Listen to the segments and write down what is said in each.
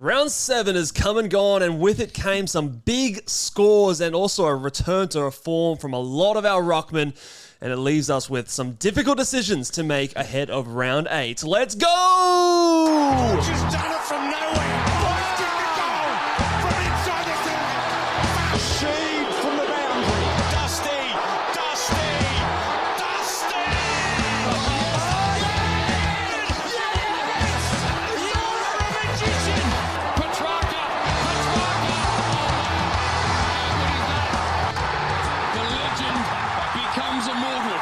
Round 7 has come and gone, and with it came some big scores and also a return to a form from a lot of our ruckmen, and it leaves us with some difficult decisions to make ahead of round 8. Let's go! She's done it from nowhere. Blasting the goal from inside the 30. Sheed from the boundary. Dusty. Oh, yes! You're a magician. Petracca. The legend becomes immortal.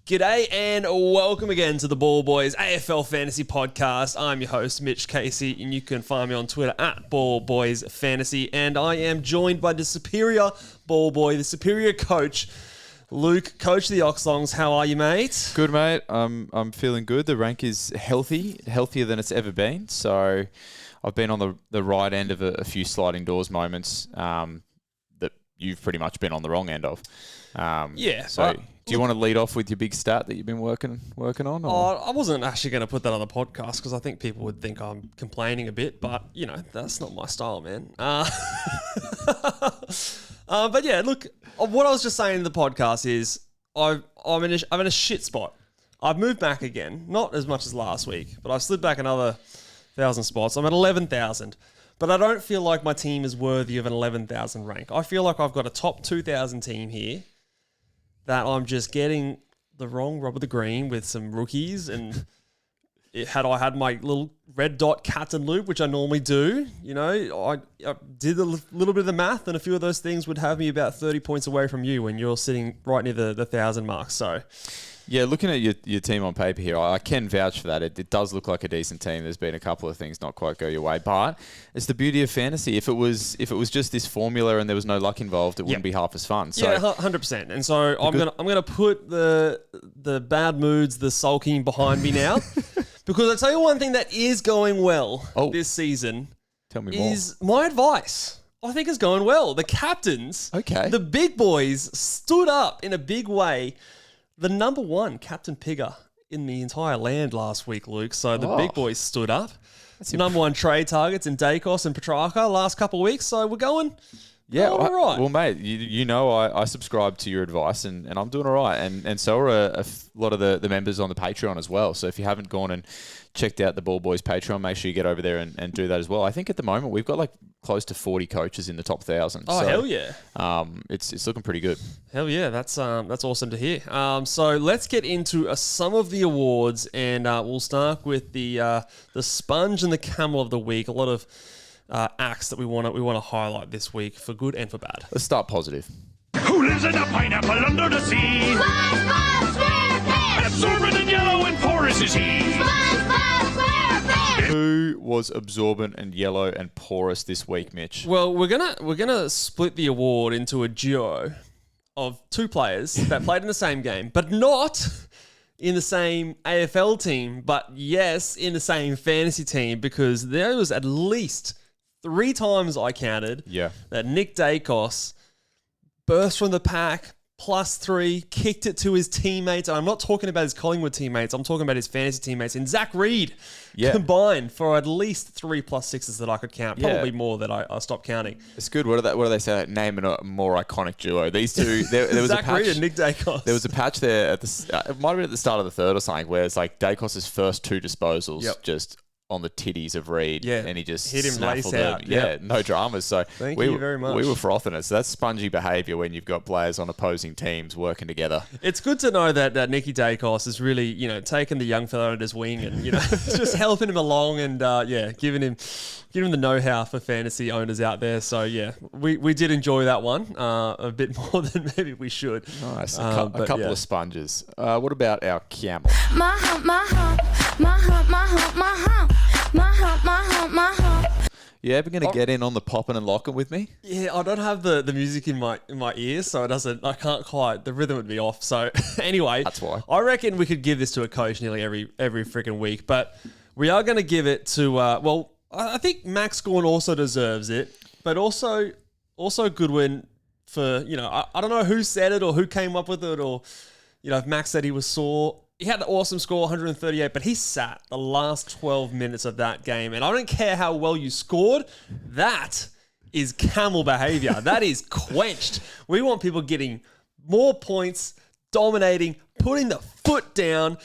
G'day and welcome again to the Ball Boys AFL Fantasy Podcast. I'm your host, Mitch Casey, and you can find me on Twitter at Ball Boys Fantasy. And I am joined by the superior ball boy, the superior coach, Luke, coach of the Oxlongs. How are you, mate? Good, mate. I'm feeling good. The rank is healthier than it's ever been. So I've been on the right end of a few sliding doors moments that you've pretty much been on the wrong end of. So do you want to lead off with your big stat that you've been working on? Or? I wasn't actually going to put that on the podcast because I think people would think I'm complaining a bit, but, you know, that's not my style, man. But, yeah, look, what I was just saying in the podcast is I'm in a shit spot. I've moved back again, not as much as last week, but I've slid back another 1,000 spots. I'm at 11,000. But I don't feel like my team is worthy of an 11,000 rank. I feel like I've got a top 2,000 team here that I'm just getting the wrong rub of the green with some rookies. And had I had my little red dot captain loop, which I normally do, you know, I did a little bit of the math, and a few of those things would have me about 30 points away from you when you're sitting right near the 1,000 mark. So... yeah, looking at your team on paper here, I can vouch for that. It does look like a decent team. There's been a couple of things not quite go your way, but it's the beauty of fantasy. If it was just this formula and there was no luck involved, it wouldn't be half as fun. So, yeah, 100%. And so I'm gonna put the bad moods, the sulking behind me now, because I tell you one thing that is going well this season. Tell me more. Is my advice. I think it's going well. The captains, the big boys, stood up in a big way. The number one captain pigger in the entire land last week, Luke. So the big boys stood up. Number one trade targets in Dacos and Petracca last couple of weeks. So we're going. Yeah, all right. Well, mate, you know I subscribe to your advice, and I'm doing all right. And so are a lot of the members on the Patreon as well. So if you haven't gone and checked out the Ball Boys Patreon, make sure you get over there and do that as well. I think at the moment we've got like close to 40 coaches in the top 1,000. Oh, so, hell yeah. It's looking pretty good. Hell yeah, that's awesome to hear. So let's get into some of the awards, and we'll start with the Sponge and the Camel of the week. A lot of acts that we want to highlight this week for good and for bad. Let's start positive. Who lives in a pineapple under the sea? SpongeBob SquarePants! Absorbent and yellow and porous is he. SpongeBob SquarePants! Who was absorbent and yellow and porous this week, Mitch? Well, we're gonna split the award into a duo of two players that played in the same game, but not in the same AFL team, but yes, in the same fantasy team, because there was at least 3 times I counted that Nick Dacos burst from the pack, +3, kicked it to his teammates. And I'm not talking about his Collingwood teammates. I'm talking about his fantasy teammates. And Zach Reed combined for at least 3 +6s that I could count. Probably more that I stopped counting. It's good. What do they say? Like, naming a more iconic duo. These two. There was Zach a patch, Reed and Nick Dacos. There was a patch there at it might have been at the start of the third or something, where it's like Dacos' first 2 disposals just on the titties of Reed, and he just hit him snaffled lace out. them. No dramas. So Thank you very much. We were frothing it. So that's spongy behaviour when you've got players on opposing teams working together. It's good to know that Nicky Dacos is really, you know, taking the young fella under his wing and, you know, just helping him along and, giving him the know-how for fantasy owners out there. So, yeah, we did enjoy that one a bit more than maybe we should. Nice. A couple of sponges. What about our Camel? My hump, my hump, my hump, my hump, my hump. My hump, my hump, my hump. You ever going to get in on the popping and locking with me? Yeah, I don't have the music in my ears, so I can't quite, the rhythm would be off. So anyway, that's why. I reckon we could give this to a coach nearly every freaking week, but we are going to give it to, I think Max Gawn also deserves it, but also Goodwin for, you know, I don't know who said it or who came up with it, or, you know, if Max said he was sore, he had an awesome score, 138, but he sat the last 12 minutes of that game. And I don't care how well you scored. That is Camel behavior. That is quenched. We want people getting more points, dominating, putting the foot down.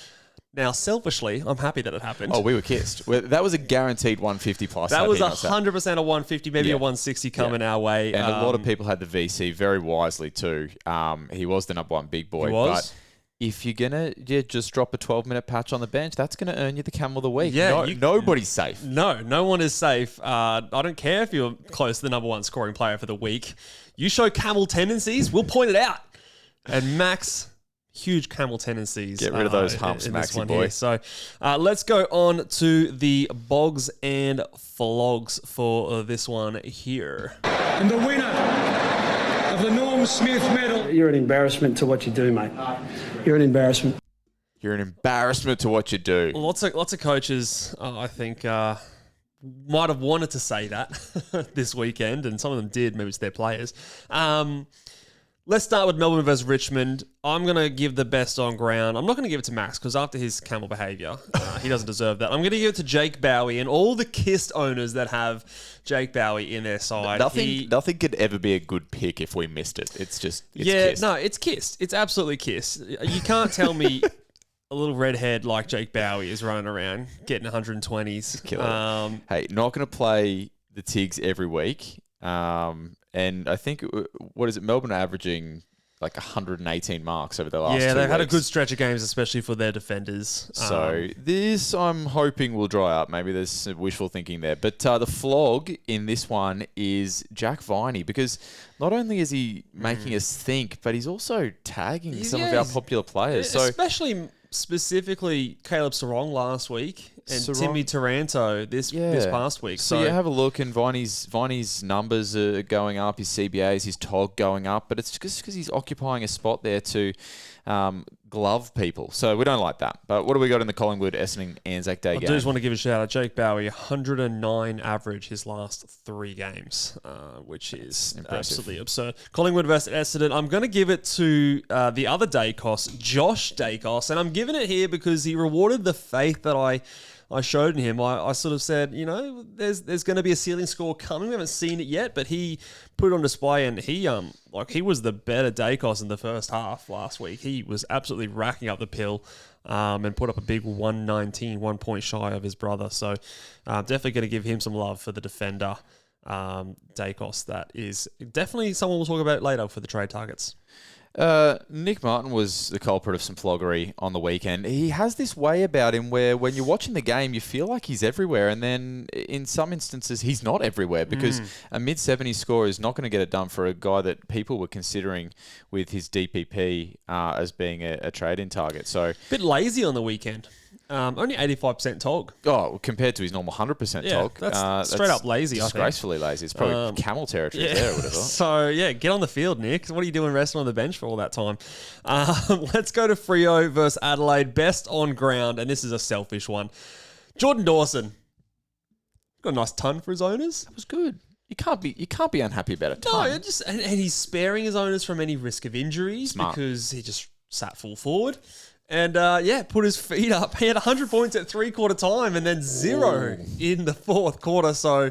Now, selfishly, I'm happy that it happened. Oh, we were kissed. That was a guaranteed 150 plus. That was 100% a 150, maybe a 160 coming our way. And a lot of people had the VC very wisely too. He was the number one big boy. He was. But if you're going to just drop a 12-minute patch on the bench, that's going to earn you the Camel of the Week. Yeah, nobody's safe. No one is safe. I don't care if you're close to the number one scoring player for the week. You show Camel tendencies, we'll point it out. And Max... huge Camel tendencies. Get rid of those humps, Maxi boy. Here. So let's go on to the Bogs and Flogs for this one here. And the winner of the Norm Smith medal. You're an embarrassment to what you do, mate. You're an embarrassment. You're an embarrassment to what you do. Lots of coaches, I think, might have wanted to say that this weekend, and some of them did. Maybe it's their players. Let's start with Melbourne versus Richmond. I'm going to give the best on ground. I'm not going to give it to Max because after his Camel behaviour, he doesn't deserve that. I'm going to give it to Jake Bowie and all the kissed owners that have Jake Bowie in their side. Nothing could ever be a good pick if we missed it. It's kissed. No, it's kissed. It's absolutely kissed. You can't tell me a little redhead like Jake Bowie is running around getting 120s. Hey, not going to play the Tigs every week. And I think, what is it? Melbourne are averaging like 118 marks over the last 2 weeks. Yeah, they've had a good stretch of games, especially for their defenders. So this, I'm hoping, will dry up. Maybe there's some wishful thinking there. But the flog in this one is Jack Viney, because not only is he making us think, but he's also tagging some of our popular players. So especially... specifically Caleb Sarong last week and Timmy Taranto this past week. So you have a look, and Viney's numbers are going up, his CBAs, his TOG going up, but it's just because he's occupying a spot there to glove people. So we don't like that. But what do we got in the Collingwood Essendon Anzac Day game? I just want to give a shout out. Jake Bowie, 109 average his last 3 games, which is impressive. Absolutely absurd. Collingwood versus Essendon. I'm going to give it to the other Dacos, Josh Dacos, and I'm giving it here because he rewarded the faith that I showed in him. I sort of said, there's going to be a ceiling score coming. We haven't seen it yet, but he put it on display, and he was the better Dacos in the first half last week. He was absolutely racking up the pill and put up a big 119, 1 point shy of his brother. So definitely going to give him some love for the defender, Dacos. That is definitely someone we'll talk about later for the trade targets. Nick Martin was the culprit of some floggery on the weekend. He has this way about him where when you're watching the game, you feel like he's everywhere. And then in some instances, he's not everywhere because a mid-70s score is not going to get it done for a guy that people were considering with his DPP as being a trade-in target. So bit lazy on the weekend. Only 85% TOG. Oh, compared to his normal 100% TOG. That's straight up lazy, disgracefully lazy. It's probably Camel territory there, I would have thought. So, get on the field, Nick. What are you doing resting on the bench for all that time? Let's go to Freo versus Adelaide. Best on ground, and this is a selfish one. Jordan Dawson. Got a nice ton for his owners. That was good. You can't be unhappy about it. No, and he's sparing his owners from any risk of injuries because he just sat full forward. And, put his feet up. He had 100 points at 3/4 time and then 0 in the 4th quarter. So,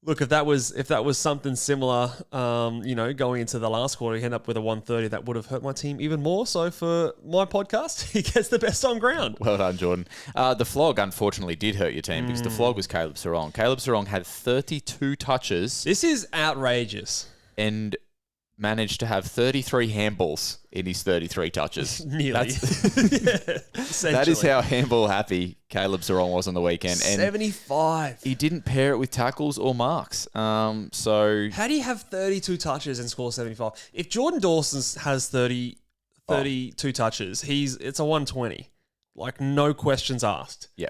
look, if that was something similar, going into the last quarter, he ended up with a 130. That would have hurt my team even more. So, for my podcast, he gets the best on ground. Well done, Jordan. The flog, unfortunately, did hurt your team because the flog was Caleb Sarong. Caleb Sarong had 32 touches. This is outrageous. And managed to have 33 handballs in his 33 touches. Nearly. That is how handball happy Caleb Sarong was on the weekend. And 75. he didn't pair it with tackles or marks. So how do you have 32 touches and score 75? If Jordan Dawson has 32 touches, it's a 120. Like, no questions asked. Yeah.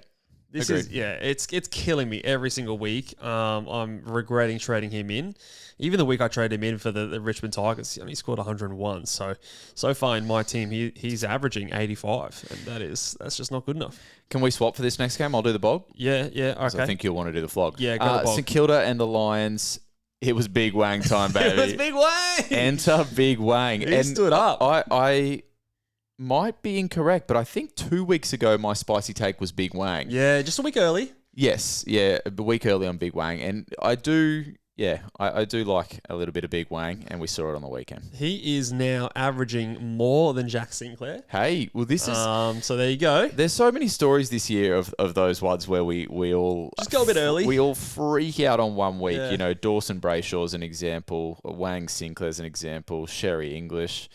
This Agreed. is it's killing me every single week. I'm regretting trading him in. Even the week I traded him in for the Richmond Tigers, he only scored 101. So far in my team, he's averaging 85, and that's just not good enough. Can we swap for this next game? I'll do the bog. Yeah, okay. I think you'll want to do the flog. Yeah, go the bog. St Kilda and the Lions. It was Big Wang time, baby. It was Big Wang. Enter Big Wang. He stood up. I might be incorrect, but I think 2 weeks ago my spicy take was Big Wang. Yeah, just a week early. Yes, yeah, a week early on Big Wang. And I do like a little bit of Big Wang, and we saw it on the weekend. He is now averaging more than Jack Sinclair. Hey, well, this is... So there you go. There's so many stories this year of those ones where we all... Just go a bit early. We all freak out on 1 week. Yeah. You know, Dawson Brayshaw's an example. Wang Sinclair's an example. Sherry English.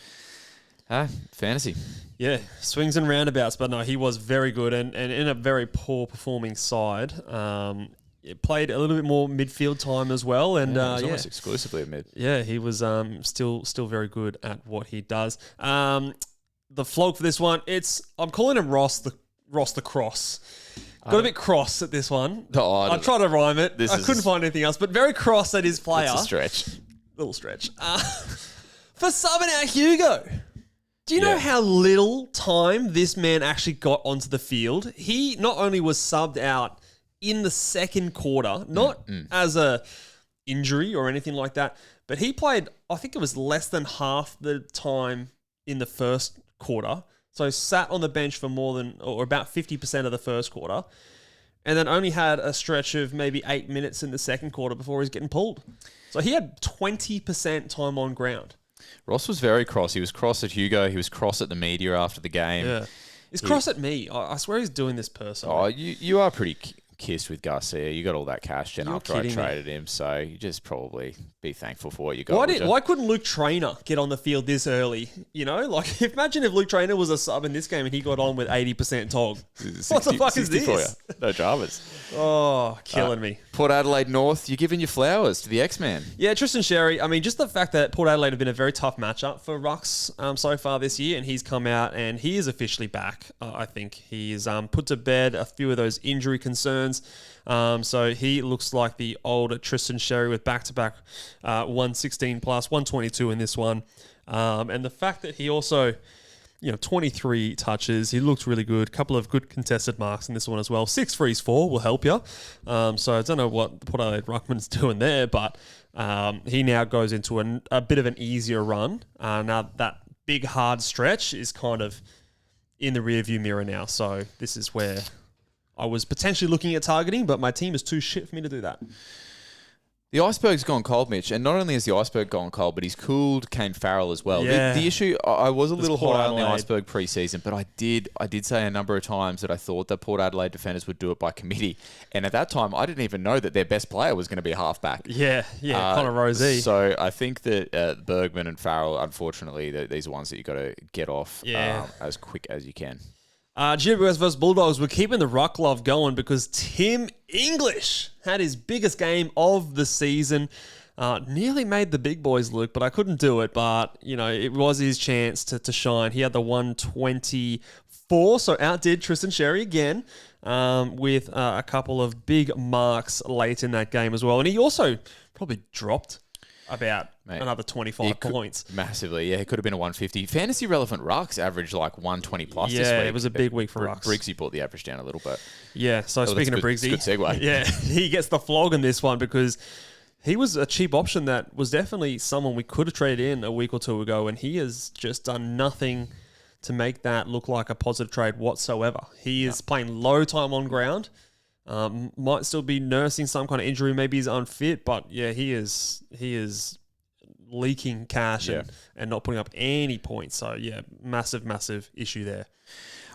Fantasy. Yeah, swings and roundabouts, but no, he was very good and in a very poor performing side. It played a little bit more midfield time as well, and It was almost exclusively a mid. Yeah, he was still very good at what he does. The flog for this one, I'm calling him Ross the Cross. Got a bit cross at this one. I tried to rhyme it. I couldn't find anything else, but very cross at his player. It's a stretch. Little stretch. For subbing out Hugo. Do you know how little time this man actually got onto the field? He not only was subbed out in the second quarter, not as a injury or anything like that, but he played, I think it was less than half the time in the first quarter. So sat on the bench for more than, or about 50% of the first quarter, and then only had a stretch of maybe 8 minutes in the second quarter before he was getting pulled. So he had 20% time on ground. Ross was very cross. He was cross at Hugo. He was cross at the media after the game. Yeah. He's cross at me. I swear he's doing this personally. Oh, you are pretty kissed with Garcia. You got all that cash gen You're after I kidding traded him, so you just probably be thankful for what you got. Why couldn't Luke Traynor get on the field this early? You know, like imagine if Luke Traynor was a sub in this game and he got on with 80% tog. What the fuck is this? For you. No dramas. Oh, killing me. Port Adelaide North, you're giving your flowers to the X-Man. Yeah, Tristan Sherry. I mean, just the fact that Port Adelaide have been a very tough matchup for Rucks so far this year, and he's come out and he is officially back. I think he's put to bed a few of those injury concerns. So he looks like the old Tristan Sherry with back-to-back 116 plus, 122 in this one. And the fact that he also, 23 touches, he looked really good. Couple of good contested marks in this one as well. 6 frees 4 will help you. So I don't know what Port Adelaide Ruckman's doing there, but he now goes into a bit of an easier run. Now that big hard stretch is kind of in the rearview mirror now. So this is where I was potentially looking at targeting, but my team is too shit for me to do that. The iceberg's gone cold, Mitch, and not only has the iceberg gone cold, but he's cooled Kane Farrell as well. Yeah. The issue, I was a little Port high on the Adelaide. iceberg pre-season, but I did say a number of times that I thought that Port Adelaide defenders would do it by committee, and at that time, I didn't even know that their best player was going to be a halfback. Yeah, Connor Rozee. So I think that Bergman and Farrell, unfortunately, these are ones that you got to get off as quick as you can. GWS versus Bulldogs, we're keeping the ruck love going because Tim English had his biggest game of the season. Nearly made the big boys look, but I couldn't do it. But, it was his chance to shine. He had the 124, so outdid Tristan Sherry again with a couple of big marks late in that game as well. And he also probably dropped about another 25 points. Massively, yeah. It could have been a 150. Fantasy relevant Rucks averaged like 120 plus this week. Yeah, it was a big week for Rucks. Briggsy brought the average down a little bit. Yeah, so speaking of Briggsy. Good segue. Yeah, he gets the flog in this one because he was a cheap option that was definitely someone we could have traded in a week or two ago, and he has just done nothing to make that look like a positive trade whatsoever. He is playing low time on ground. Might still be nursing some kind of injury. Maybe he's unfit, but yeah, he is leaking cash and not putting up any points. So yeah, massive issue there.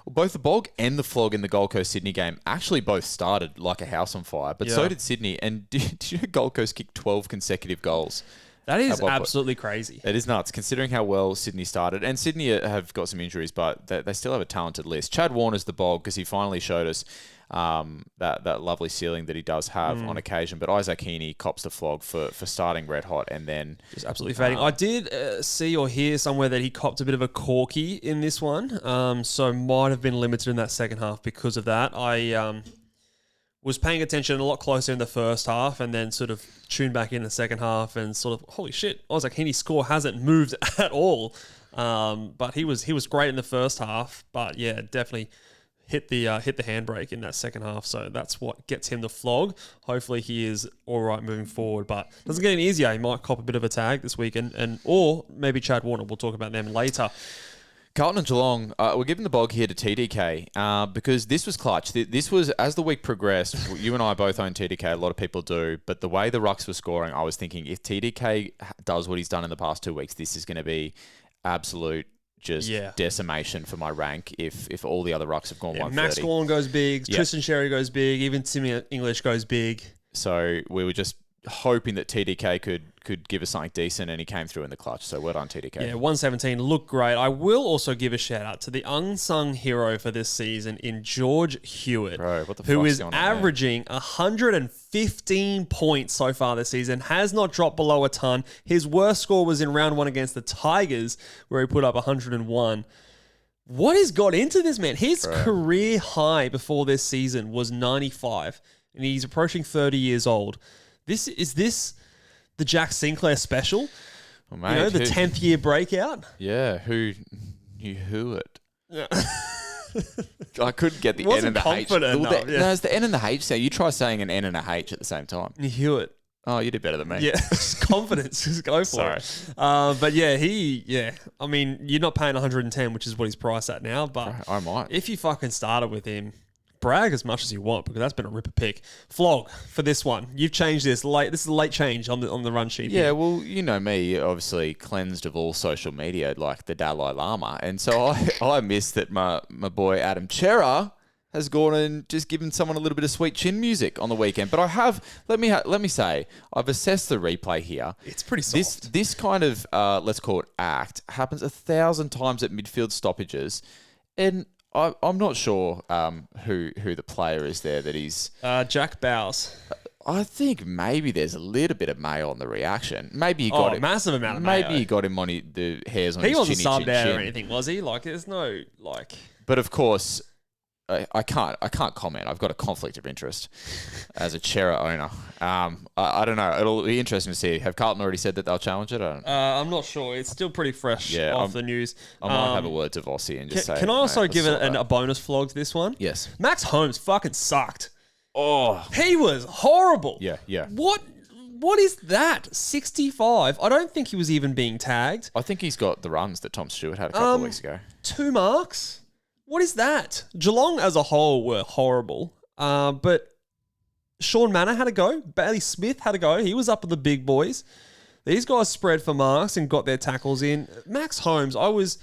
Well, both the bog and the flog in the Gold Coast Sydney game actually both started like a house on fire, but so did Sydney. And did you know Gold Coast kicked 12 consecutive goals? That is absolutely crazy. It is nuts, considering how well Sydney started. And Sydney have got some injuries, but they still have a talented list. Chad Warner's the bog because he finally showed us that lovely ceiling that he does have on occasion. But Isaac Heaney cops the flog for starting red hot and then just absolutely fading. I did see or hear somewhere that he copped a bit of a corky in this one, so might have been limited in that second half because of that. I was paying attention a lot closer in the first half and then sort of tuned back in the second half and sort of, holy shit, Isaac Heaney's score hasn't moved at all. But he was great in the first half, but yeah, definitely hit the handbrake in that second half. So that's what gets him the flog. Hopefully he is all right moving forward, but doesn't get any easier. He might cop a bit of a tag this week or maybe Chad Warner. We'll talk about them later. Carlton and Geelong, we're giving the bog here to TDK because this was clutch. This was, as the week progressed, you and I both own TDK, a lot of people do, but the way the Rucks were scoring, I was thinking if TDK does what he's done in the past 2 weeks, this is going to be absolute decimation for my rank if all the other Rucks have gone 130. Max Gorn goes big, Tristan Sherry goes big, even Timmy English goes big. So we were just hoping that TDK could give us something decent, and he came through in the clutch. So well done, TDK. Yeah, 117 looked great. I will also give a shout out to the unsung hero for this season in George Hewitt, Bro, what the who fuck's is going on there? averaging 115 points so far this season, has not dropped below a ton. His worst score was in round 1 against the Tigers, where he put up 101. What has got into this man? His career high before this season was 95, and he's approaching 30 years old. Is this the Jack Sinclair special? Well, mate, the 10th year breakout? Yeah, who knew who it? I couldn't get the N Wasn't and the H. confident enough, yeah. No, it's the N and the H. So you try saying an N and a H at the same time. Hewitt. Oh, you did better than me. Yeah, just confidence. Just go for it. But yeah, I mean, you're not paying 110, which is what he's priced at now. But I might. if you fucking started with him, brag as much as you want, because that's been a ripper pick. Flog for this one. You've changed this late. This is a late change on the run sheet. Yeah, here. well, you know me, obviously cleansed of all social media like the Dalai Lama, and so I missed that my boy Adam Chera has gone and just given someone a little bit of sweet chin music on the weekend. But I have let me say I've assessed the replay here. It's pretty soft. This kind of let's call it act happens 1,000 times at midfield stoppages, and I'm not sure who the player is there that he's... Jack Bowes. I think maybe there's a little bit of mayo on the reaction. Maybe he got him. Massive amount of mayo. Maybe he got him on the hairs on He his wasn't chinny subbed out chin. or anything, was he? Like, there's no, like... But of course, I can't comment. I've got a conflict of interest as a Chera owner. I don't know. It'll be interesting to see. Have Carlton already said that they'll challenge it? I don't know. I'm not sure. It's still pretty fresh off the news. I might have a word to Vossi and just say... Can I also mate, give let's it sort a bonus flog to this one? Yes. Max Holmes fucking sucked. Oh. He was horrible. Yeah. What is that? 65. I don't think he was even being tagged. I think he's got the runs that Tom Stewart had a couple of weeks ago. 2 marks? What is that? Geelong as a whole were horrible. But Sean Manor had a go. Bailey Smith had a go. He was up with the big boys. These guys spread for marks and got their tackles in. Max Holmes, I was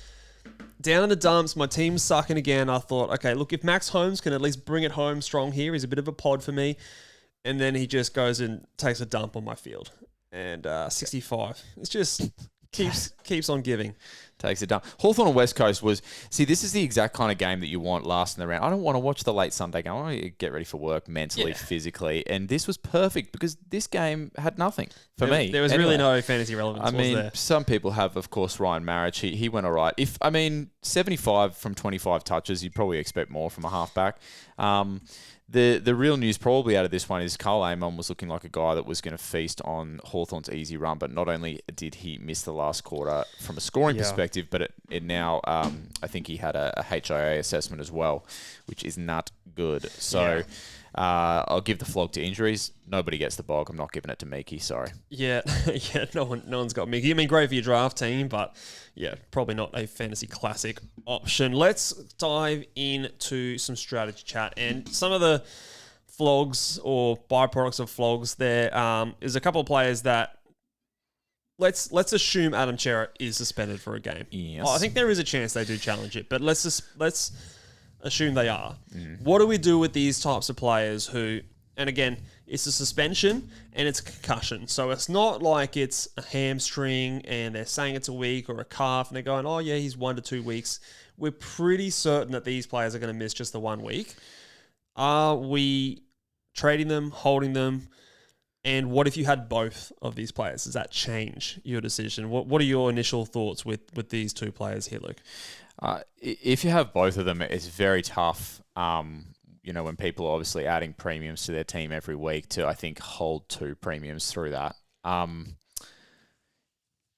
down in the dumps. My team's sucking again. I thought, okay, look, if Max Holmes can at least bring it home strong here, he's a bit of a pod for me. And then he just goes and takes a dump on my field. And 65. It's just keeps on giving. Takes it down. Hawthorn on West Coast was... See, this is the exact kind of game that you want last in the round. I don't want to watch the late Sunday game. I want to get ready for work mentally, physically. And this was perfect because this game had nothing for me. There was really no fantasy relevance, I mean, was there? some people have, of course, Ryan Marriage. He went all right. 75 from 25 touches, you'd probably expect more from a halfback. The real news probably out of this one is Carl Amon was looking like a guy that was going to feast on Hawthorn's easy run, but not only did he miss the last quarter from a scoring perspective, but it now, I think he had a HIA assessment as well, which is not good. So I'll give the flog to injuries. Nobody gets the bog. I'm not giving it to Meekie, sorry. Yeah, no one's got Mickey. I mean, great for your draft team, but yeah, probably not a fantasy classic option. Let's dive into some strategy chat and some of the flogs or byproducts of flogs. There is a couple of players that let's assume Adam Chera is suspended for a game. Yes. I think there is a chance they do challenge it, but let's assume they are. What do we do with these types of players who, and again, it's a suspension and it's a concussion. So it's not like it's a hamstring and they're saying it's a week or a calf and they're going, oh yeah, he's 1 to 2 weeks. We're pretty certain that these players are going to miss just the 1 week. Are we trading them, holding them? And what if you had both of these players? Does that change your decision? What are your initial thoughts with these two players here, Luke? If you have both of them, it's very tough. When people are obviously adding premiums to their team every week to, I think, hold 2 premiums through that.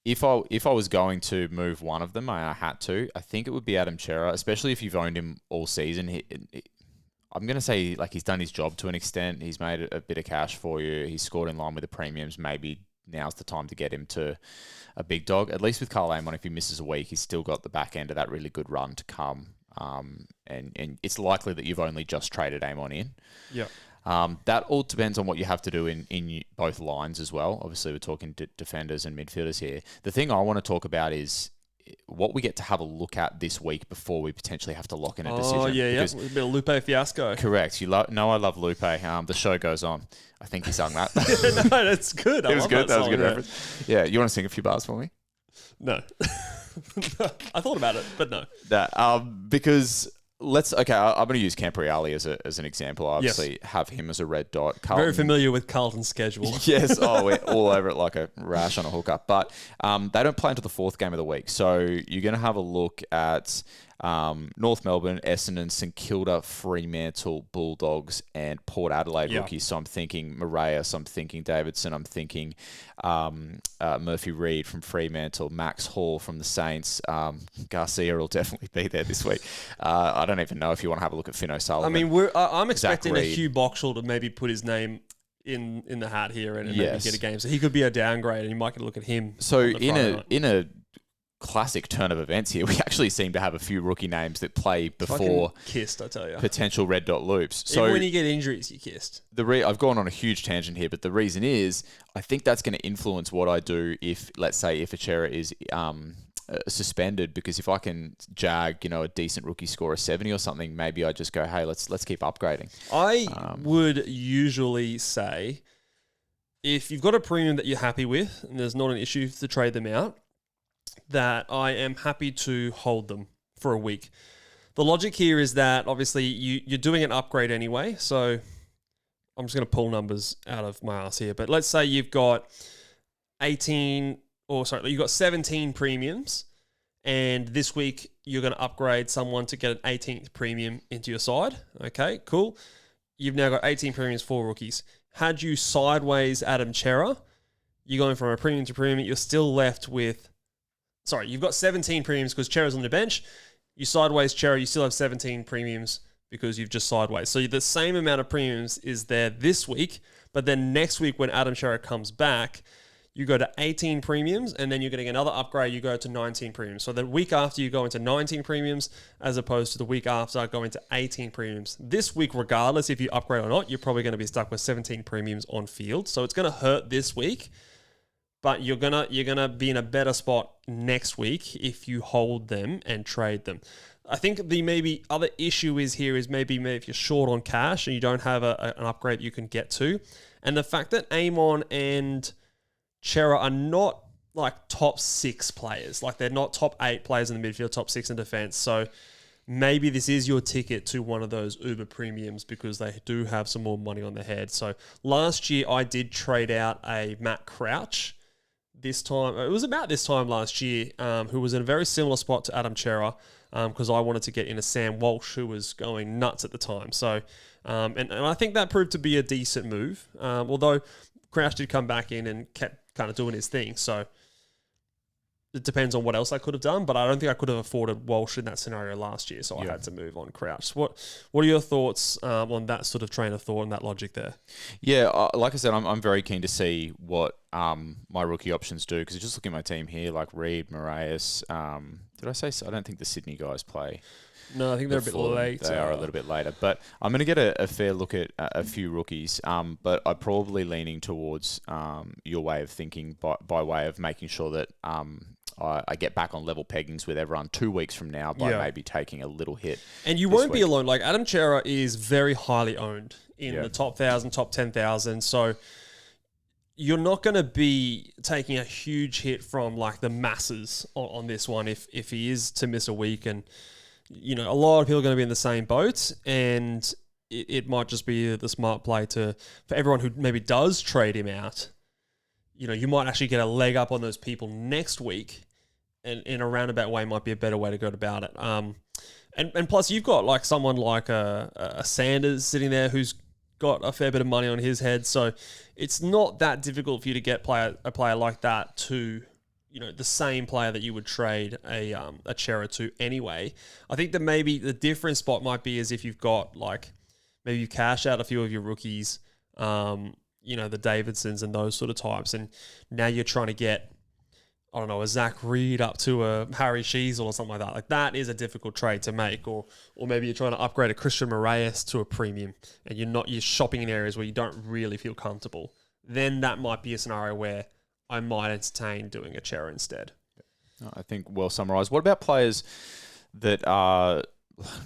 If I was going to move one of them, I had to. I think it would be Adam Chera, especially if you've owned him all season. I'm going to say like he's done his job to an extent. He's made a bit of cash for you. He's scored in line with the premiums, maybe now's the time to get him to a big dog. At least with Carl Amon, if he misses a week, he's still got the back end of that really good run to come. And it's likely that you've only just traded Amon in. Yeah. That all depends on what you have to do in both lines as well. Obviously, we're talking defenders and midfielders here. The thing I want to talk about is what we get to have a look at this week before we potentially have to lock in a decision. Oh, yeah. A bit of Lupe fiasco. Correct. You know I love Lupe. The show goes on. I think he sung that. No, that's good. It was good. That was a good yeah. reference. Yeah. You want to sing a few bars for me? No. I thought about it, but no. Because I'm going to use Campriali as an example. I obviously have him as a red dot. Carlton, very familiar with Carlton's schedule. Yes. Oh, we're all over it like a rash on a hooker. But they don't play until the fourth game of the week. So you're going to have a look at North Melbourne, Essendon, St Kilda, Fremantle, Bulldogs, and Port Adelaide rookies. So I'm thinking Moraes, I'm thinking Davidson, I'm thinking Murphy Reid from Fremantle, Max Hall from the Saints. Garcia will definitely be there this week. I don't even know if you want to have a look at Finn O'Sullivan. I mean, I'm expecting Zach a Reed. Hugh Boxall to maybe put his name in the hat here and maybe Yes. get a game. So he could be a downgrade, and you might get a look at him. So on the Friday night. in a classic turn of events here, we actually seem to have a few rookie names that play before Fucking kissed, I tell you. potential red dot loops. So Even when you get injuries, you kissed. I've gone on a huge tangent here, but the reason is I think that's going to influence what I do if, let's say, if Achera is suspended, because if I can jag, a decent rookie score of 70 or something, maybe I just go, hey, let's keep upgrading. I would usually say if you've got a premium that you're happy with and there's not an issue to trade them out, that I am happy to hold them for a week. The logic here is that obviously you're doing an upgrade anyway, so I'm just going to pull numbers out of my ass here. But let's say you've got 17 premiums, and this week you're going to upgrade someone to get an 18th premium into your side. Okay, cool. You've now got 18 premiums for rookies. Had you sideways Adam Chera, you're going from a premium to premium, you're still left with... Sorry, you've got 17 premiums because Chera's on the bench. You sideways Chera, you still have 17 premiums because you've just sideways. So the same amount of premiums is there this week, but then next week when Adam Chera comes back, you go to 18 premiums, and then you're getting another upgrade, you go to 19 premiums. So the week after you go into 19 premiums, as opposed to the week after going to 18 premiums. This week, regardless if you upgrade or not, you're probably going to be stuck with 17 premiums on field. So it's going to hurt this week, but you're gonna be in a better spot next week if you hold them and trade them. I think the maybe other issue is maybe if you're short on cash and you don't have an upgrade you can get to, and the fact that Amon and Chera are not like top 6 players, like they're not top 8 players in the midfield, top 6 in defense. So maybe this is your ticket to one of those Uber premiums because they do have some more money on their head. So last year I did trade out a Matt Crouch. It was about this time last year, who was in a very similar spot to Adam Chera, because I wanted to get in a Sam Walsh who was going nuts at the time. So, and I think that proved to be a decent move, although Crouch did come back in and kept kind of doing his thing. So it depends on what else I could have done, but I don't think I could have afforded Walsh in that scenario last year, so I had to move on Crouch. What are your thoughts on that sort of train of thought and that logic there? Yeah, like I said, I'm very keen to see what my rookie options do, because just looking at my team here, like Reid, Moraes. Did I say so? I don't think the Sydney guys play. No, I think they're a bit late. They are a little bit later. But I'm going to get a fair look at a few rookies, but I'm probably leaning towards your way of thinking by way of making sure that I get back on level peggings with everyone 2 weeks from now by maybe taking a little hit. And you won't be alone. Like Adam Chera is very highly owned in the top 1,000, top 10,000. So you're not going to be taking a huge hit from like the masses on this one if he is to miss a week. And, a lot of people are going to be in the same boat, and it might just be the smart play for everyone who maybe does trade him out. You might actually get a leg up on those people next week, and in a roundabout way might be a better way to go about it. And plus you've got like someone like a Sanders sitting there who's got a fair bit of money on his head, so it's not that difficult for you to get a player like that to, the same player that you would trade a Chera to anyway. I think that maybe the different spot might be is if you've got like maybe you cash out a few of your rookies. the Davidsons and those sort of types, and now you're trying to get, I don't know, a Zach Reed up to a Harry Shisel or something like that. Like, that is a difficult trade to make. Or maybe you're trying to upgrade a Christian Moraes to a premium, and you're shopping in areas where you don't really feel comfortable. Then that might be a scenario where I might entertain doing a Chera instead. I think well summarised. What about players that are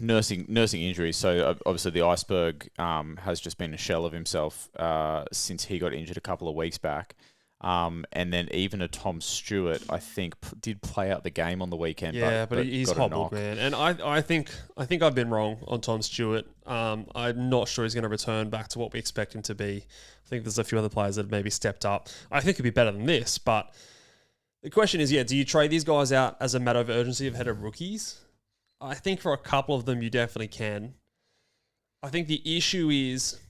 nursing injuries? So obviously the Iceberg has just been a shell of himself since he got injured a couple of weeks back. And then even a Tom Stewart, I think, did play out the game on the weekend. Yeah, but he's hobbled, man. And I think I've been wrong on Tom Stewart. I'm not sure he's going to return back to what we expect him to be. I think there's a few other players that have maybe stepped up. I think he'd be better than this, but the question is, do you trade these guys out as a matter of urgency ahead of rookies? I think for a couple of them, you definitely can. I think the issue is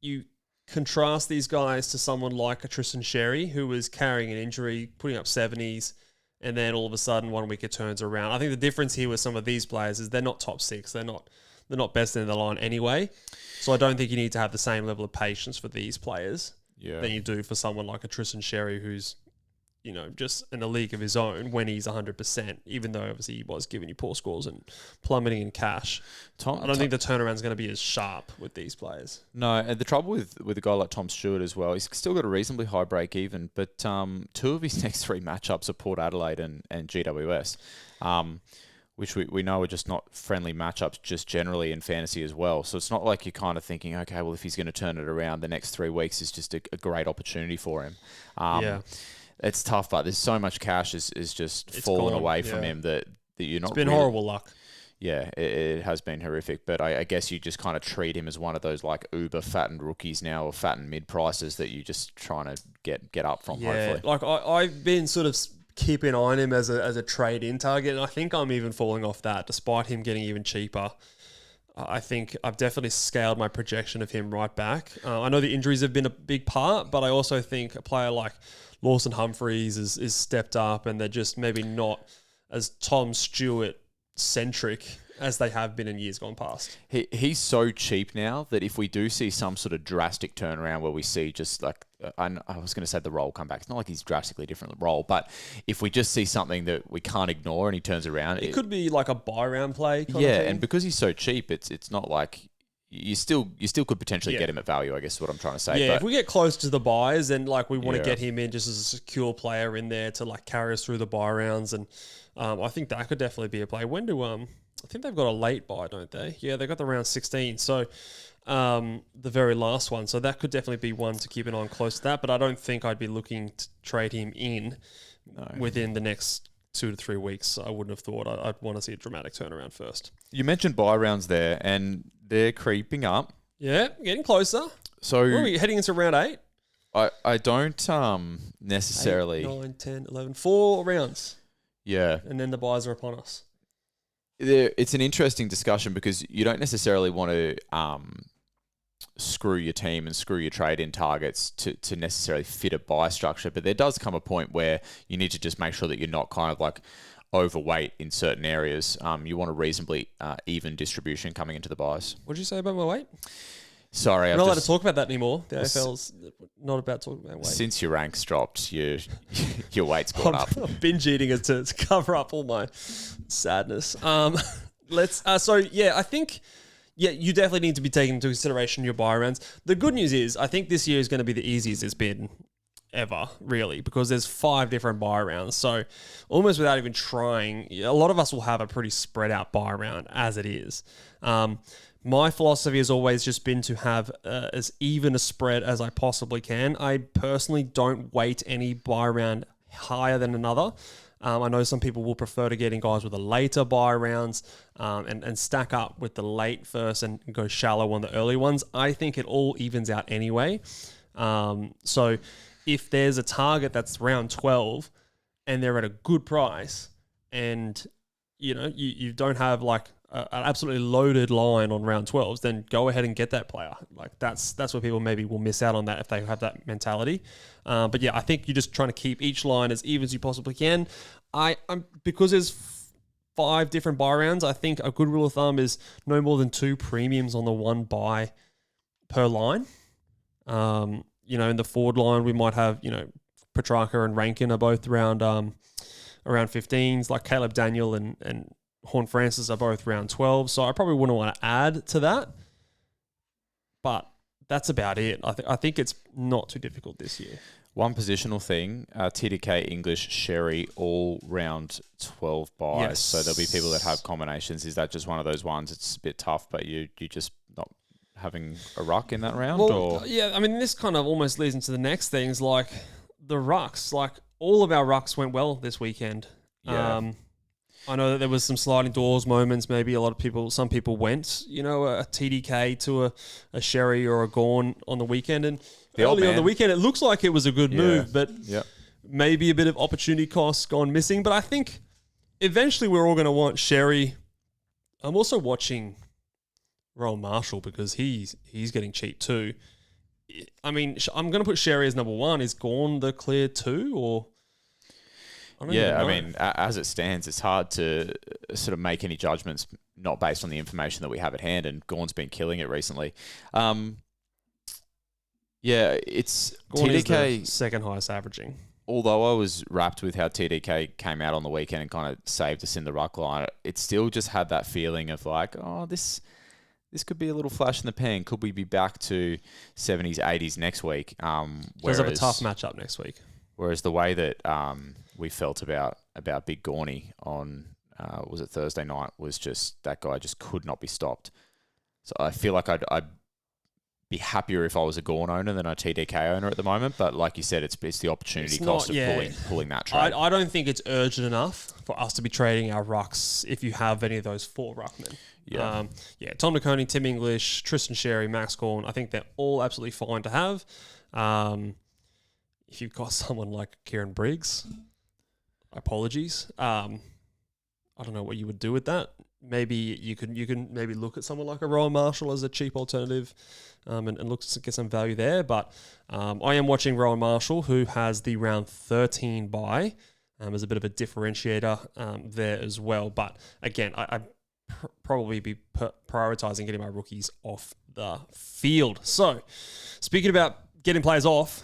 you contrast these guys to someone like a Tristan Sherry, who was carrying an injury, putting up 70s, and then all of a sudden 1 week it turns around. I think the difference here with some of these players is they're not top six. They're not best in the line anyway. So I don't think you need to have the same level of patience for these players than you do for someone like a Tristan Sherry, who's just in a league of his own when he's 100%, even though obviously he was giving you poor scores and plummeting in cash. I don't think the turnaround is going to be as sharp with these players. No, and the trouble with a guy like Tom Stewart as well, he's still got a reasonably high break even, but 2 of his next 3 matchups are Port Adelaide and GWS, which we know are just not friendly matchups just generally in fantasy as well. So it's not like you're kind of thinking, okay, well, if he's going to turn it around, the next 3 weeks is just a great opportunity for him. It's tough, but there's so much cash is just fallen away from him that you're not. It's been horrible luck. Yeah, it has been horrific. But I guess you just kind of treat him as one of those like uber fattened rookies now, or fattened mid prices that you're just trying to get up from. Yeah, hopefully. like I've been sort of keeping an eye on him as a trade in target, and I think I'm even falling off that, despite him getting even cheaper. I think I've definitely scaled my projection of him right back. I know the injuries have been a big part, but I also think a player like Lawson Humphreys is stepped up, and they're just maybe not as Tom Stewart centric as they have been in years gone past. He's so cheap now that if we do see some sort of drastic turnaround where we see just like, I was going to say the role come back. It's not like he's drastically different role, but if we just see something that we can't ignore and he turns around. It could be like a buy round play kind of thing. And because he's so cheap, it's not like you still could potentially get him at value, I guess is what I'm trying to say. Yeah, but if we get close to the buys and like we want to get him in just as a secure player in there to like carry us through the buy rounds, and I think that could definitely be a play. When do I think they've got a late buy, don't they? Yeah, they got the round 16. So the very last one. So that could definitely be one to keep an eye on close to that. But I don't think I'd be looking to trade him in within the next 2 to 3 weeks. I wouldn't have thought. I'd want to see a dramatic turnaround first. You mentioned buy rounds there, and they're creeping up. Yeah, getting closer. So where are we heading into round 8? I don't necessarily... 8, 9, 10, 11. 4 rounds. Yeah. And then the buys are upon us. It's an interesting discussion because you don't necessarily want to screw your team and screw your trade-in targets to necessarily fit a buy structure, but there does come a point where you need to just make sure that you're not kind of like overweight in certain areas. You want a reasonably even distribution coming into the buys. What did you say about my weight? Sorry, we're not allowed to talk about that anymore. The AFL's not about talking about weight. Since your rank's dropped, your weight's gone up. I'm binge eating it to cover up all my sadness. I think you definitely need to be taking into consideration your buy rounds. The good news is I think this year is going to be the easiest it's been ever, really, because there's 5 different buy rounds. So almost without even trying, a lot of us will have a pretty spread out buy round as it is. My philosophy has always just been to have as even a spread as I possibly can. I personally don't weight any buy round higher than another. I know some people will prefer to get in guys with the later buy rounds and stack up with the late first and go shallow on the early ones. I think it all evens out anyway. So if there's a target that's round 12 and they're at a good price and you don't have like an absolutely loaded line on round 12s, then go ahead and get that player. Like that's where people maybe will miss out on that if they have that mentality. But yeah, I think you're just trying to keep each line as even as you possibly can. I'm because there's 5 different buy rounds. I think a good rule of thumb is no more than 2 premiums on the one buy per line. in the forward line, we might have, Petracca and Rankin are both around 15s. Like Caleb Daniel and Horn Francis are both around 12. So I probably wouldn't want to add to that. But that's about it. I think it's not too difficult this year. One positional thing, TDK, English, Sherry, all round 12 buys. Yes. So there'll be people that have combinations. Is that just one of those ones? It's a bit tough, but you just not having a ruck in that round? Or? Yeah, I mean, this kind of almost leads into the next things, like the rucks. Like, all of our rucks went well this weekend. Yeah. I know that there was some sliding doors moments. Maybe some people went, a TDK to a Sherry or a Gorn on the weekend. And early on the weekend, it looks like it was a good move, but maybe a bit of opportunity cost gone missing. But I think eventually we're all going to want Sherry. I'm also watching Rowan Marshall because he's getting cheap too. I mean, I'm going to put Sherry as number 1. Is Gorn the clear 2 or? I mean, as it stands, it's hard to sort of make any judgments not based on the information that we have at hand, and Gorn's been killing it recently. It's Gorn TDK is the second highest averaging. Although I was wrapped with how TDK came out on the weekend and kind of saved us in the ruck line, it still just had that feeling of like, oh, this could be a little flash in the pan. Could we be back to 70s, 80s next week? Does have a tough matchup next week. Whereas the way that we felt about Big Gorney on was it Thursday night was just that guy just could not be stopped. So I feel like I'd be happier if I was a Gorn owner than a TDK owner at the moment. But like you said, it's the opportunity cost of pulling that trade. I don't think it's urgent enough for us to be trading our rucks if you have any of those 4 ruckmen. Yeah. Tom DeConey, Tim English, Tristan Sherry, Max Gorn. I think they're all absolutely fine to have. If you've got someone like Kieran Briggs, apologies. I don't know what you would do with that. Maybe you can maybe look at someone like a Rowan Marshall as a cheap alternative, and look to get some value there. But I am watching Rowan Marshall, who has the round 13 bye, as a bit of a differentiator there as well. But again, I'd probably be prioritizing getting my rookies off the field. So, speaking about getting players off,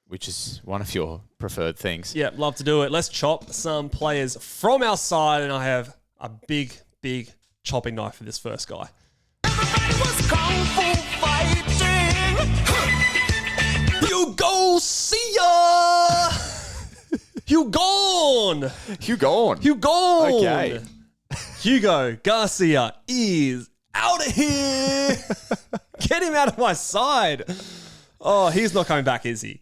which is one of your preferred things. Yeah, love to do it. Let's chop some players from our side, and I have a big chopping knife for this first guy. Everybody was kung fu fighting. You go, see ya! You gone! Okay. Hugo Garcia is out of here. Get him out of my side. Oh, he's not coming back, is he?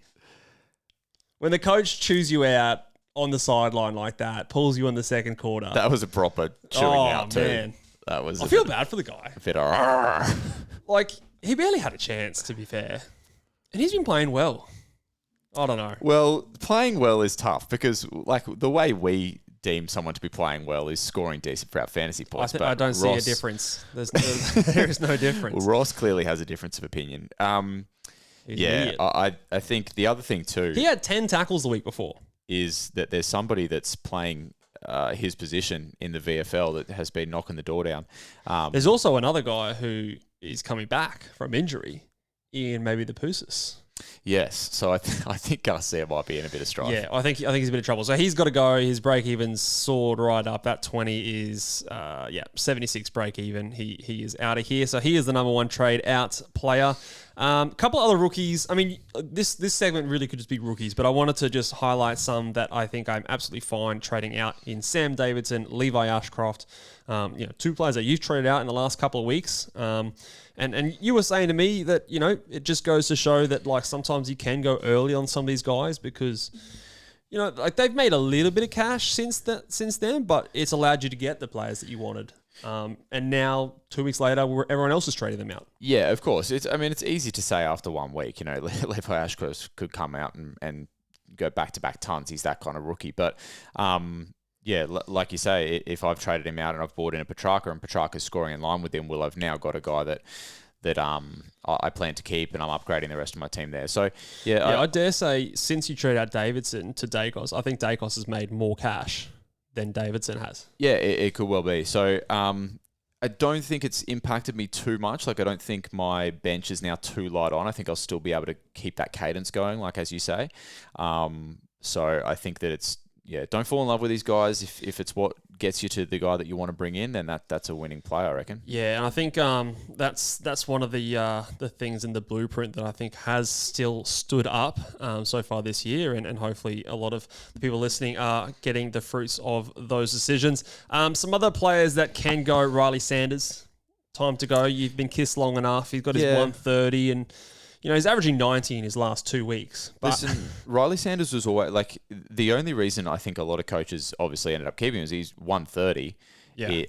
When the coach chews you out on the sideline like that, pulls you in the second quarter. That was a proper chewing out too. Man. That was. I feel bad for the guy. A bit of, like, he barely had a chance, to be fair. And he's been playing well. I don't know. Well, playing well is tough because, like, the way we deem someone to be playing well is scoring decent for our fantasy points. I don't see a difference. There is no difference. Well, Ross clearly has a difference of opinion. I think the other thing too. He had 10 tackles the week before. Is that there's somebody that's playing his position in the VFL that has been knocking the door down. There's also another guy who is coming back from injury in maybe the Poussis. Yes, so I think Garcia might be in a bit of strife. Yeah, I think he's in a bit of trouble. So he's got to go. His break even's soared right up. That 20 is 76 break even. He is out of here. So he is the number 1 trade out player. Couple other rookies. I mean, this segment really could just be rookies, but I wanted to just highlight some that I think I'm absolutely fine trading out in Sam Davidson, Levi Ashcroft. 2 players that you've traded out in the last couple of weeks. And you were saying to me that, it just goes to show that, like, sometimes you can go early on some of these guys because, like, they've made a little bit of cash since then, but it's allowed you to get the players that you wanted. And now 2 weeks later, everyone else is trading them out. Yeah, of course. It's easy to say after 1 week, Levi Ashcroft could come out and go back-to-back tons. He's that kind of rookie. But, like you say, if I've traded him out and I've bought in a Petracca and Petracca's scoring in line with him, I've now got a guy that I plan to keep and I'm upgrading the rest of my team there. So, I dare say since you traded out Davidson to Dacos, I think Dacos has made more cash than Davidson has. Yeah, it could well be. So, I don't think it's impacted me too much. Like, I don't think my bench is now too light on. I think I'll still be able to keep that cadence going, like as you say. So I think that it's, don't fall in love with these guys. If it's what gets you to the guy that you want to bring in, then that's a winning play, I reckon. Yeah, and I think that's one of the things in the blueprint that I think has still stood up so far this year, and hopefully a lot of the people listening are getting the fruits of those decisions. Some other players that can go: Riley Sanders, time to go. You've been kissed long enough. He's got his 130 and. He's averaging 90 in his last 2 weeks. But listen, Riley Sanders was always the only reason I think a lot of coaches obviously ended up keeping him is he's 130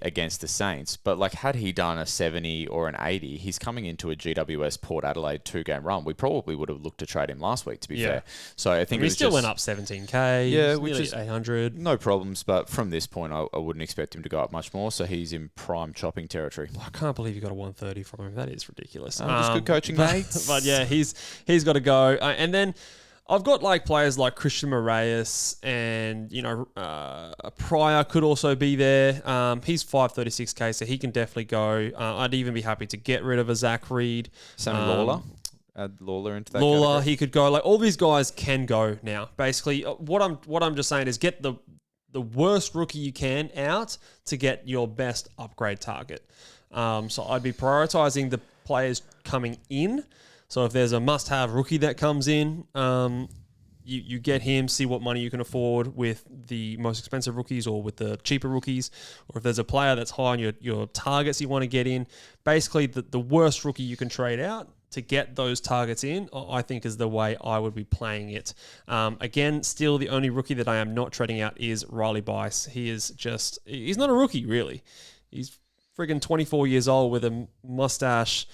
against the Saints. But had he done a 70 or an 80, he's coming into a GWS Port Adelaide 2-game run. We probably would have looked to trade him last week, to be fair. So I think he still went up 17k. Yeah, which is 800. No problems. But from this point, I wouldn't expect him to go up much more. So he's in prime chopping territory. I can't believe you got a 130 from him. That is ridiculous. Just good coaching, mate. But yeah, he's got to go. And then I've got players like Christian Moraes and, Pryor could also be there. He's 536k, so he can definitely go. I'd even be happy to get rid of a Zach Reed. Sammy Lawler. Add Lawler into that Lawler, category. he could go. All these guys can go now. Basically, what I'm just saying is get the worst rookie you can out to get your best upgrade target. So I'd be prioritizing the players coming in. So if there's a must-have rookie that comes in, you get him, see what money you can afford with the most expensive rookies or with the cheaper rookies. Or if there's a player that's high on your targets you want to get in, basically the worst rookie you can trade out to get those targets in, I think is the way I would be playing it. Again, still the only rookie that I am not trading out is Riley Bice. He's not a rookie, really. He's friggin' 24 years old with a mustache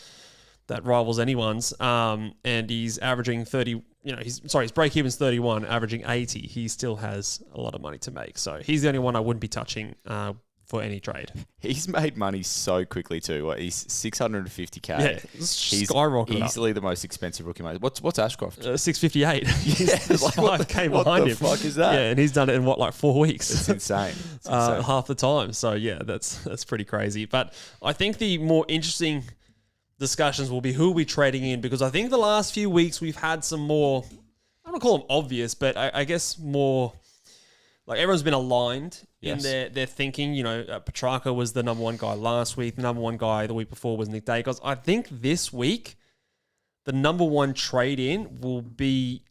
that rivals anyone's, and he's averaging 30, his break-even's 31, averaging 80. He still has a lot of money to make. So he's the only one I wouldn't be touching for any trade. He's made money so quickly too. He's 650k. Yeah, he's skyrocketed easily the most expensive rookie mate. What's Ashcroft? 658. Yeah, what the fuck is that? Yeah, and he's done it in 4 weeks? It's insane. It's insane. Half the time. So yeah, that's pretty crazy. But I think the more interesting discussions will be who we're trading in, because I think the last few weeks we've had some more, I don't call them obvious, but I guess more everyone's been aligned in their thinking. Petracca was the number one guy last week. The number one guy the week before was Nick Dacos. I think this week the number one trade in will be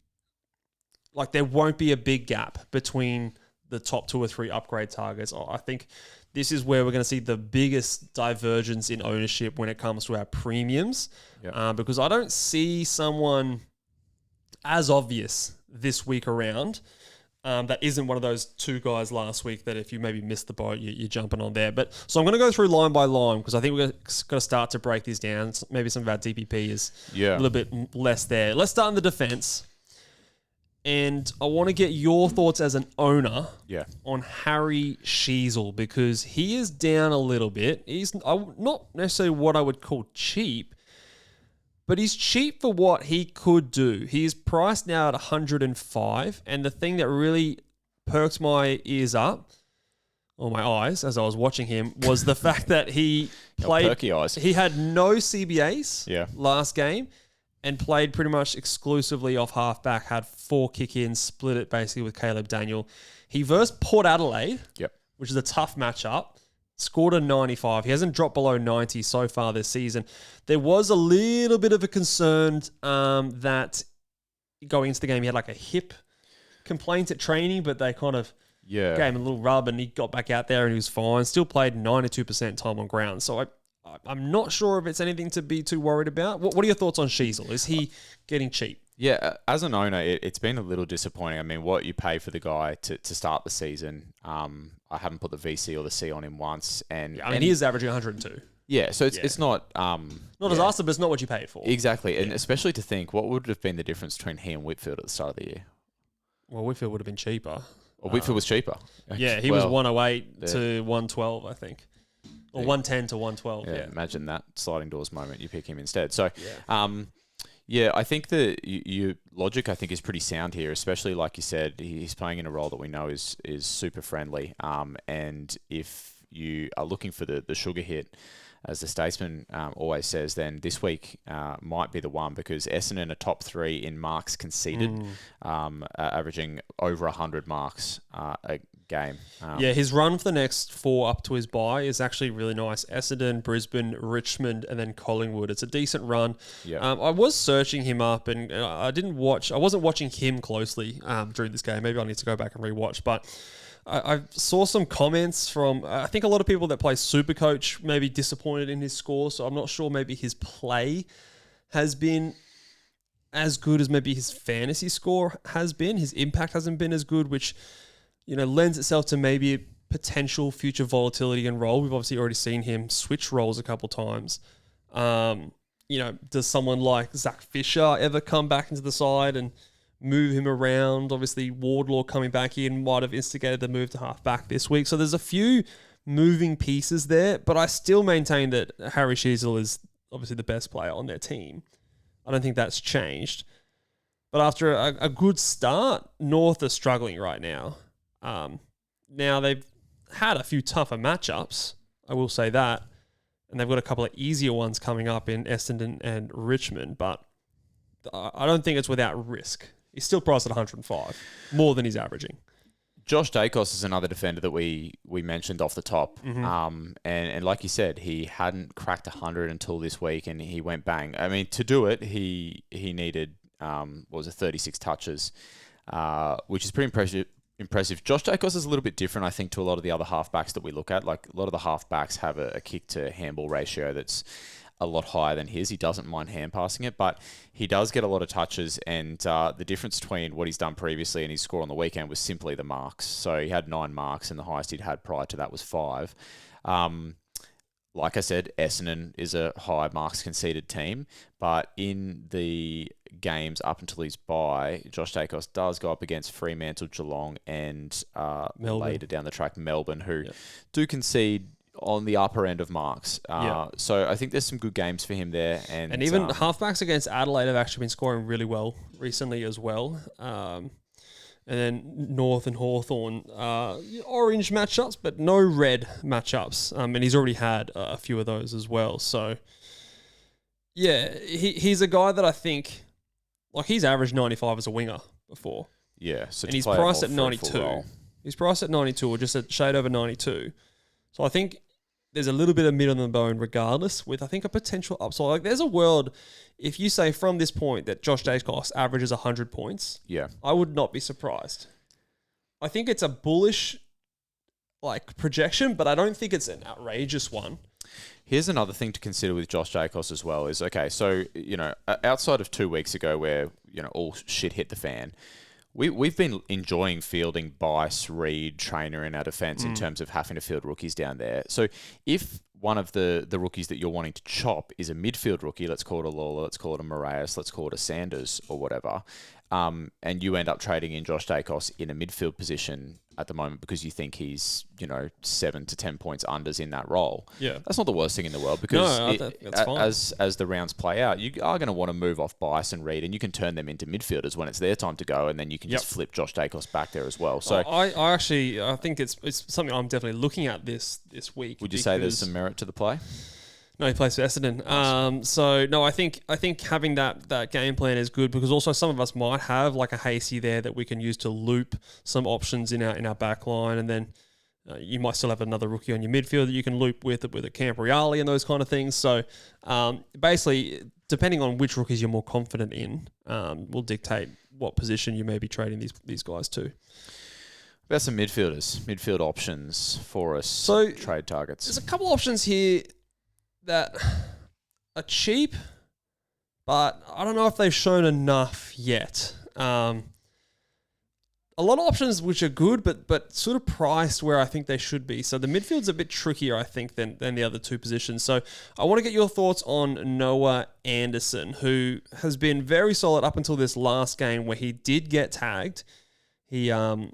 there won't be a big gap between the top 2 or 3 upgrade targets. I think this is where we're going to see the biggest divergence in ownership when it comes to our premiums, because I don't see someone as obvious this week around that isn't one of those 2 guys last week that if you maybe missed the boat, you're jumping on there. But so I'm going to go through line by line because I think we're got to start to break these down. Maybe some of our DPP is a little bit less there. Let's start in the defense. And I want to get your thoughts as an owner on Harry Shisel, because he is down a little bit. He's not necessarily what I would call cheap, but he's cheap for what he could do. He's priced now at 105, and the thing that really perked my ears up, or my eyes, as I was watching him, was the fact that he played. Perky eyes. He had no CBAs last game, and played pretty much exclusively off halfback, had 4 kick-ins, split it basically with Caleb Daniel. He versed Port Adelaide, which is a tough matchup, scored a 95. He hasn't dropped below 90 so far this season. There was a little bit of a concern that going into the game, he had a hip complaint at training, but they kind of gave him a little rub and he got back out there and he was fine. Still played 92% time on ground. So I'm not sure if it's anything to be too worried about. What are your thoughts on Shisel? Is he getting cheap? Yeah, as an owner, it's been a little disappointing. I mean, what you pay for the guy to start the season, I haven't put the VC or the C on him once. And he is averaging 102. Yeah, so it's not... not disaster, but it's not what you paid for. Exactly, and especially to think, what would have been the difference between he and Whitfield at the start of the year? Well, Whitfield would have been cheaper. Well, Whitfield was cheaper. Yeah, he was 108 to 112, I think. Or 110 to 112. Yeah, imagine that sliding doors moment. You pick him instead. So, I think the your logic, I think, is pretty sound here. Especially like you said, he's playing in a role that we know is super friendly. And if you are looking for the sugar hit, as the Statesman always says, then this week might be the one, because Essendon are top 3 in marks conceded, averaging over 100 marks a game. His run for the next 4 up to his bye is actually really nice. Essendon, Brisbane, Richmond, and then Collingwood. It's a decent run. Yep. I was searching him up, and I wasn't watching him closely during this game. Maybe I need to go back and rewatch, but I saw some comments from, I think a lot of people that play Supercoach may be disappointed in his score, so I'm not sure maybe his play has been as good as maybe his fantasy score has been. His impact hasn't been as good, which, lends itself to maybe potential future volatility and role. We've obviously already seen him switch roles a couple times. Does someone like Zach Fisher ever come back into the side and move him around? Obviously, Wardlaw coming back in might have instigated the move to half-back this week. So there's a few moving pieces there, but I still maintain that Harry Shisel is obviously the best player on their team. I don't think that's changed. But after a good start, North are struggling right now. Now they've had a few tougher matchups, I will say that, and they've got a couple of easier ones coming up in Essendon and Richmond, but I don't think it's without risk. He's still priced at 105, more than he's averaging. Josh Dacos is another defender that we mentioned off the top. And like you said, he hadn't cracked 100 until this week, and he went bang. I mean, to do it, he needed, 36 touches, which is pretty impressive. Josh Dacos is a little bit different, I think, to a lot of the other halfbacks that we look at. Like, a lot of the halfbacks have a kick to handball ratio that's a lot higher than his. He doesn't mind hand passing it, but he does get a lot of touches, and the difference between what he's done previously and his score on the weekend was simply the marks. So he had 9 marks, and the highest he'd had prior to that was 5. Like I said, Essendon is a high marks conceded team, but in the games up until his bye, Josh Dacos does go up against Fremantle, Geelong, and later down the track, Melbourne, who do concede on the upper end of marks. So I think there's some good games for him there. And even halfbacks against Adelaide have actually been scoring really well recently as well. And then North and Hawthorn, orange matchups, but no red matchups. And he's already had a few of those as well. So, yeah, he's a guy that I think, like, he's averaged 95 as a winger before. Yeah. So and he's priced at 92. He's priced at 92, or just a shade over 92. So I think there's a little bit of meat on the bone regardless, with, I think, a potential upside. Like, there's a world, if you say from this point that Josh Dacos averages 100 points, I would not be surprised. I think it's a bullish projection, but I don't think it's an outrageous one. Here's another thing to consider with Josh Dacos as well is, okay, so, outside of 2 weeks ago where, all shit hit the fan, We've been enjoying fielding Bice, Reed, Trainer in our defence in terms of having to field rookies down there. So if one of the rookies that you're wanting to chop is a midfield rookie, let's call it a Lawler, let's call it a Moraes, let's call it a Sanders or whatever, and you end up trading in Josh Dacos in a midfield position at the moment because you think he's, 7 to 10 points unders in that role. Yeah. That's not the worst thing in the world because that's fine. as the rounds play out, you are going to want to move off Bice and Reed, and you can turn them into midfielders when it's their time to go, and then you can just flip Josh Dacos back there as well. So I think it's something I'm definitely looking at this week. Would you say there's some merit to the play? No, he plays for Essendon. Nice. I think having that game plan is good because also some of us might have like a Hasty there that we can use to loop some options in our back line, and then you might still have another rookie on your midfield that you can loop with a Cambriali and those kind of things. So basically, depending on which rookies you're more confident in, will dictate what position you may be trading these guys to. About some midfield options for us. So trade targets. There's a couple options here that are cheap, but I don't know if they've shown enough yet. A lot of options which are good, but sort of priced where I think they should be. So the midfield's a bit trickier, I think, than the other two positions. So I want to get your thoughts on Noah Anderson, who has been very solid up until this last game where he did get tagged. He, I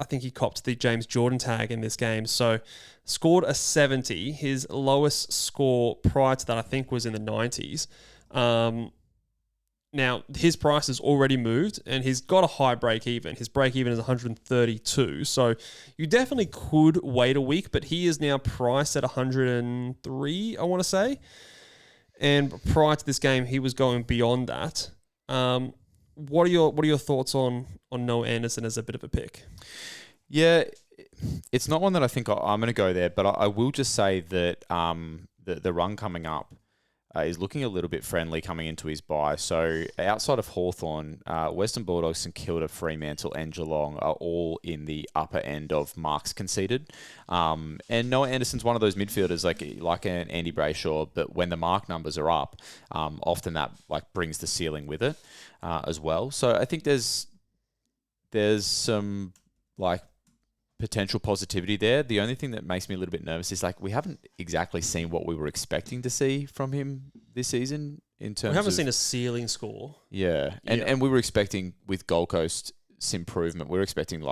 think he copped the James Jordan tag in this game. So scored a 70. His lowest score prior to that, I think, was in the 90s. Now, his price has already moved, and he's got a high break-even. His break-even is 132, so you definitely could wait a week, but he is now priced at 103, I want to say. And prior to this game, he was going beyond that. What are your thoughts on Noah Anderson as a bit of a pick? Yeah, it's not one that I think I'm going to go there, but I will just say that the run coming up is looking a little bit friendly coming into his bye. So outside of Hawthorn, Western Bulldogs, St Kilda, Fremantle and Geelong are all in the upper end of marks conceded. And Noah Anderson's one of those midfielders like an Andy Brayshaw, but when the mark numbers are up, often that brings the ceiling with it as well. So I think there's some potential positivity there. The only thing that makes me a little bit nervous is we haven't exactly seen what we were expecting to see from him this season in terms of... We haven't seen a ceiling score. Yeah. And we were expecting with Gold Coast's improvement, we were expecting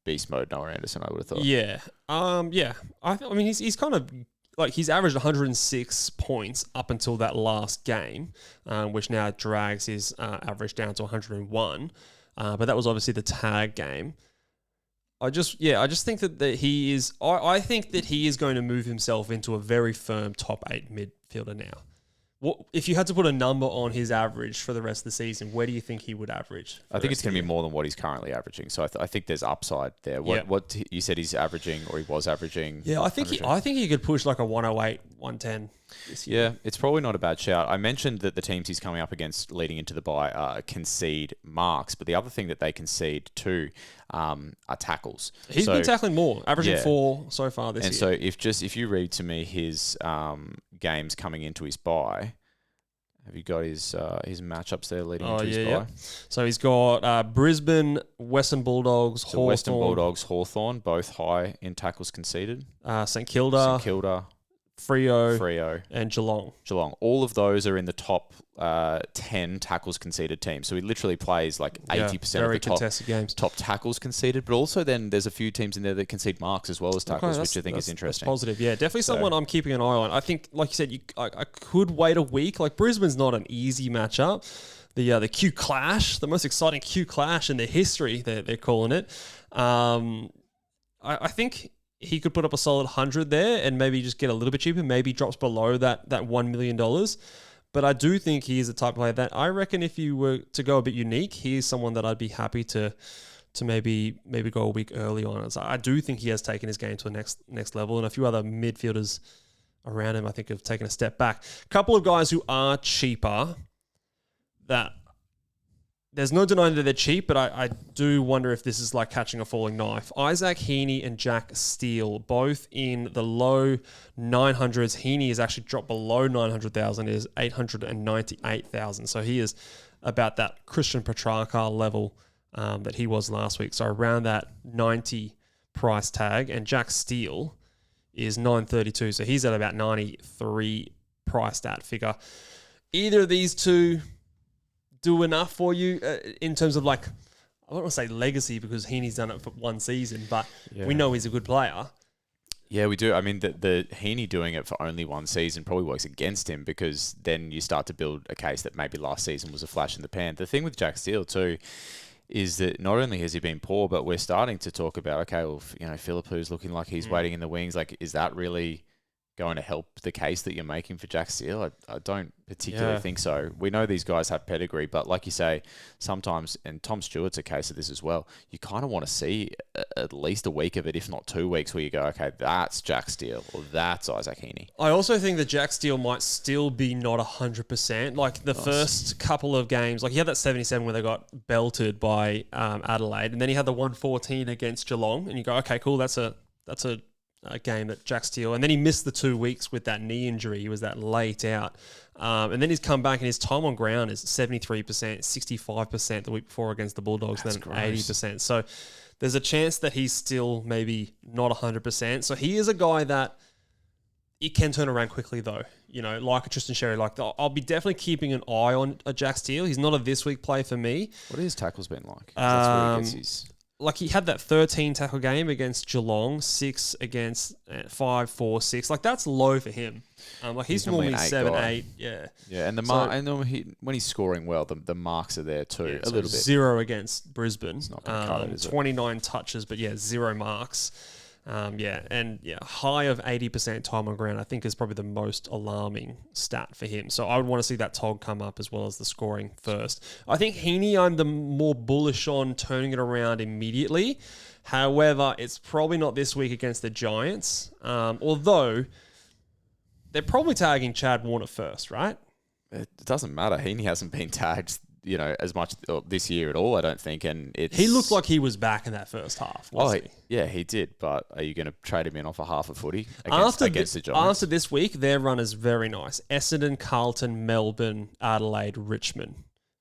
beast mode Noah Anderson, I would have thought. Yeah. Yeah. I mean, he's kind of... he's averaged 106 points up until that last game, which now drags his average down to 101. But that was obviously the tag game. I just think that he is... I think that he is going to move himself into a very firm top 8 midfielder now. What if you had to put a number on his average for the rest of the season? Where do you think he would average? I think it's going to be more than what he's currently averaging. So I think there's upside there. What you said he's averaging, or he was averaging? Yeah, I think he could push a 108, 110 this year. Yeah, it's probably not a bad shout. I mentioned that the teams he's coming up against leading into the bye concede marks, but the other thing that they concede too are tackles. He's been tackling more, averaging 4 so far this year. And so if you read to me his games coming into his bye, have you got his matchups there leading into his bye? Yeah. So he's got Brisbane, Western Bulldogs, Hawthorn. Western Bulldogs, Hawthorn, both high in tackles conceded. St Kilda, Freo, and Geelong. All of those are in the top 10 tackles conceded teams. So he literally plays 80% of the top tackles conceded. But also then there's a few teams in there that concede marks as well as tackles, which I think is interesting. That's positive. Yeah, definitely someone I'm keeping an eye on. I think, like you said, I could wait a week. Brisbane's not an easy matchup. The Q Clash, the most exciting Q Clash in the history, they're calling it. I think he could put up a solid 100 there and maybe just get a little bit cheaper, maybe drops below that $1 million. But I do think he is the type of player that I reckon if you were to go a bit unique, he is someone that I'd be happy to maybe go a week early on. So I do think he has taken his game to a next level, and a few other midfielders around him I think have taken a step back. A couple of guys who are cheaper that... There's no denying that they're cheap, but I do wonder if this is like catching a falling knife. Isaac Heaney and Jack Steele, both in the low 900s. Heaney has actually dropped below 900,000. It is 898,000. So he is about that Christian Petracca level that he was last week. So around that 90 price tag. And Jack Steele is 932. So he's at about 93 price stat figure. Either of these two do enough for you in terms of I don't want to say legacy because Heaney's done it for one season, but we know he's a good player. Yeah, we do. I mean, the Heaney doing it for only one season probably works against him because then you start to build a case that maybe last season was a flash in the pan. The thing with Jack Steele too is that not only has he been poor, but we're starting to talk about, okay, well, Philippu's looking like he's waiting in the wings. Is that really going to help the case that you're making for Jack Steele? I don't particularly think so. We know these guys have pedigree, but like you say, sometimes, and Tom Stewart's a case of this as well, you kind of want to see at least a week of it, if not 2 weeks, where you go, okay, that's Jack Steele or that's Isaac Heaney. I also think that Jack Steele might still be not 100%. First couple of games, he had that 77 where they got belted by Adelaide, and then he had the 114 against Geelong, and you go, okay, cool, that's a game that Jack Steele, and then he missed the 2 weeks with that knee injury. He was that late out. And then he's come back and his time on ground is 73%, 65% the week before against the Bulldogs, then 80%. So there's a chance that he's still maybe not 100%. So he is a guy that it can turn around quickly though. Like a Tristan Sherry, I'll be definitely keeping an eye on a Jack Steele. He's not a this week play for me. What have his tackles been like? That's where he gets his... like he had that 13 tackle game against Geelong, 6 against 5, 4, 6. Like that's low for him. Like he's normally 7, 8. Yeah. Yeah, and when he's scoring well, the marks are there too, a little bit. 0 against Brisbane. It's not going to cut it, is it? 29 touches, but 0 marks. High of 80% time on ground, I think is probably the most alarming stat for him. So I would want to see that TOG come up as well as the scoring first. I think Heaney, I'm the more bullish on turning it around immediately. However, it's probably not this week against the Giants. Although they're probably tagging Chad Warner first, right? It doesn't matter. Heaney hasn't been tagged, as much this year at all, I don't think. And he looked like he was back in that first half, wasn't he? Yeah, he did. But are you going to trade him in off a half a footy against the Giants? After this week, their run is very nice. Essendon, Carlton, Melbourne, Adelaide, Richmond.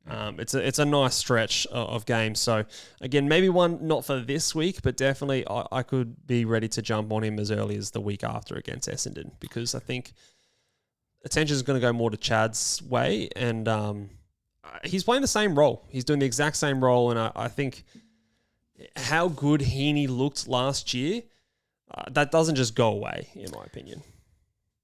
It's a nice stretch of games. So, again, maybe one not for this week, but definitely I could be ready to jump on him as early as the week after against Essendon, because I think attention is going to go more to Chad's way, and he's playing the same role. He's doing the exact same role, and I think how good Heaney looked last year, that doesn't just go away, in my opinion.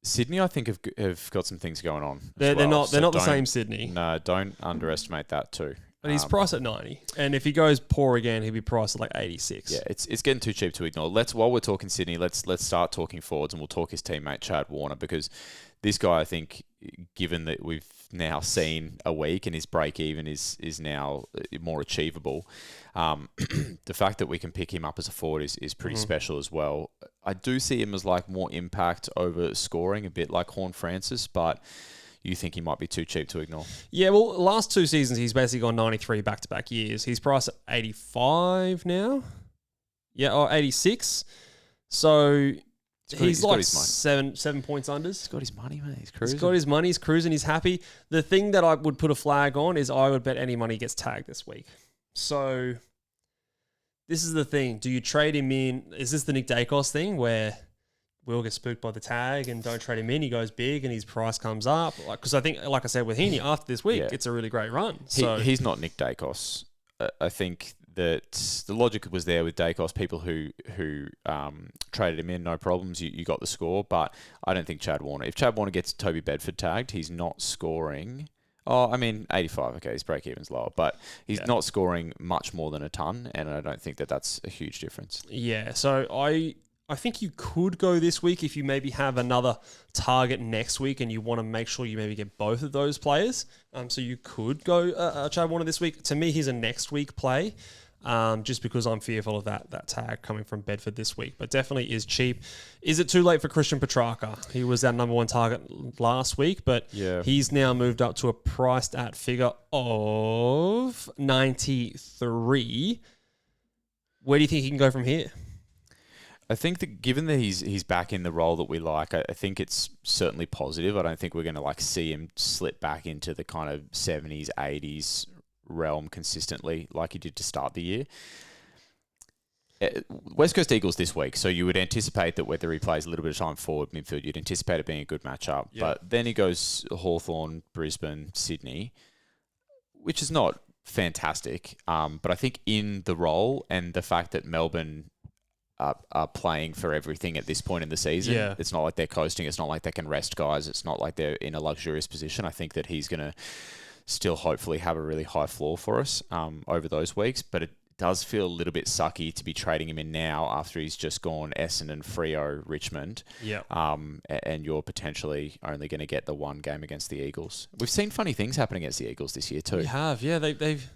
Sydney, I think, have got some things going on. They're not the same Sydney. No, don't underestimate that too. But he's priced at 90, and if he goes poor again, he'll be priced at like 86. Yeah, it's getting too cheap to ignore. While we're talking Sydney, let's start talking forwards, and we'll talk his teammate Chad Warner, because this guy, I think, given that we've now seen a week and his break even is now more achievable, the fact that we can pick him up as a forward is pretty special as well. I do see him as like more impact over scoring, a bit like Horn Francis, but you think he might be too cheap to ignore? Yeah, well, last 2 seasons, he's basically gone 93 back-to-back years. He's priced at 85 now. Yeah, or 86. So he's like 7 points unders. He's got his money, man. He's cruising. He's got his money. He's cruising. He's happy. The thing that I would put a flag on is I would bet any money gets tagged this week. So this is the thing. Do you trade him in? Is this the Nick Dacos thing where we'll get spooked by the tag and don't trade him in? He goes big and his price comes up. Because I think, like I said, with Heaney, after this week, it's a really great run. So he's not Nick Dacos. I think that the logic was there with Dacos. People who traded him in, no problems. You got the score. But I don't think Chad Warner. If Chad Warner gets Toby Bedford tagged, he's not scoring. 85. Okay, his break even's lower, but he's not scoring much more than a ton, and I don't think that's a huge difference. Yeah, so I think you could go this week if you maybe have another target next week and you want to make sure you maybe get both of those players. So you could go Chad Warner this week. To me, he's a next week play, just because I'm fearful of that tag coming from Bedford this week. But definitely is cheap. Is it too late for Christian Petracca? He was our number 1 target last week, but he's now moved up to a priced at figure of 93. Where do you think he can go from here? I think that given that he's back in the role that we like, I think it's certainly positive. I don't think we're going to see him slip back into the kind of 70s, 80s realm consistently like he did to start the year. West Coast Eagles this week, so you would anticipate that whether he plays a little bit of time forward midfield, you'd anticipate it being a good matchup. Yeah. But then he goes Hawthorn, Brisbane, Sydney, which is not fantastic. But I think in the role and the fact that Melbourne are playing for everything at this point in the season. It's not like they're coasting. It's not like they can rest guys. It's not like they're in a luxurious position. I think that he's going to still hopefully have a really high floor for us over those weeks. But it does feel a little bit sucky to be trading him in now after he's just gone Essendon, Freo, Richmond. And you're potentially only going to get the one game against the Eagles. We've seen funny things happen against the Eagles this year too. We have, they've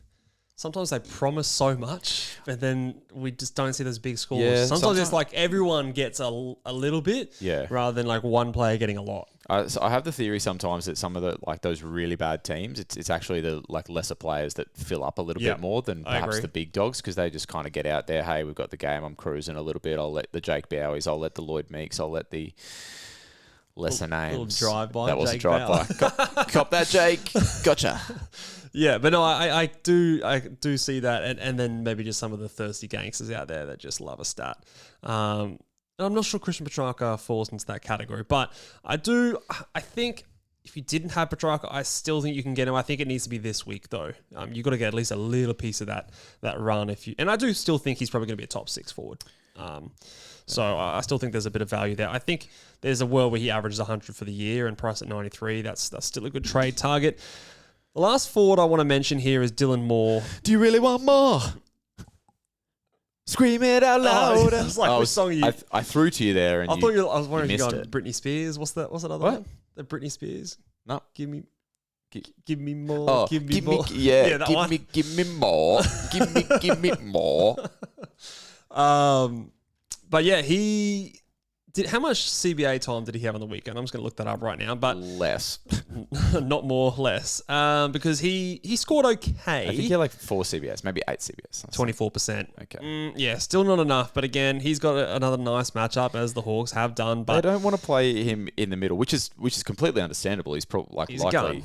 sometimes they promise so much, but then we just don't see those big scores. Yeah, sometimes it's like everyone gets a little bit, rather than like one player getting a lot. So I have the theory sometimes that some of the those really bad teams, it's actually the lesser players that fill up a little bit more than perhaps the big dogs, because they just kind of get out there. Hey, we've got the game. I'm cruising a little bit. I'll let the Jake Bowies. I'll let the Lloyd Meeks. I'll let the lesser names. Little drive-by. That was a drive-by. Cop that, Jake. Gotcha. Yeah, but no, I do see that, and then maybe just some of the thirsty gangsters out there that just love a stat. And I'm not sure Christian Petracca falls into that category, but I think if you didn't have Petracca, I still think you can get him. I think it needs to be this week though. You've got to get at least a little piece of that run and I do still think he's probably going to be a top 6 forward. So I still think there's a bit of value there. I think there's a world where he averages 100 for the year and price at 93. That's still a good trade target. The last forward I want to mention here is Dylan Moore. Do you really want more? Scream it out loud. I was like, which song are you? I threw to you there, and I was wondering if you missed got it. Britney Spears. What's that other What? one? The Britney Spears. No. Give me more. Give me more. Give me more. give me more. But yeah, he did. How much CBA time did he have on the weekend? I'm just going to look that up right now. But Less. not more, less. Because he scored okay. I think he had like 4 CBS, maybe 8 CBS. 24%. Okay. Yeah, still not enough. But again, he's got another nice matchup as the Hawks have done. But they don't want to play him in the middle, which is completely understandable. He's probably he's likely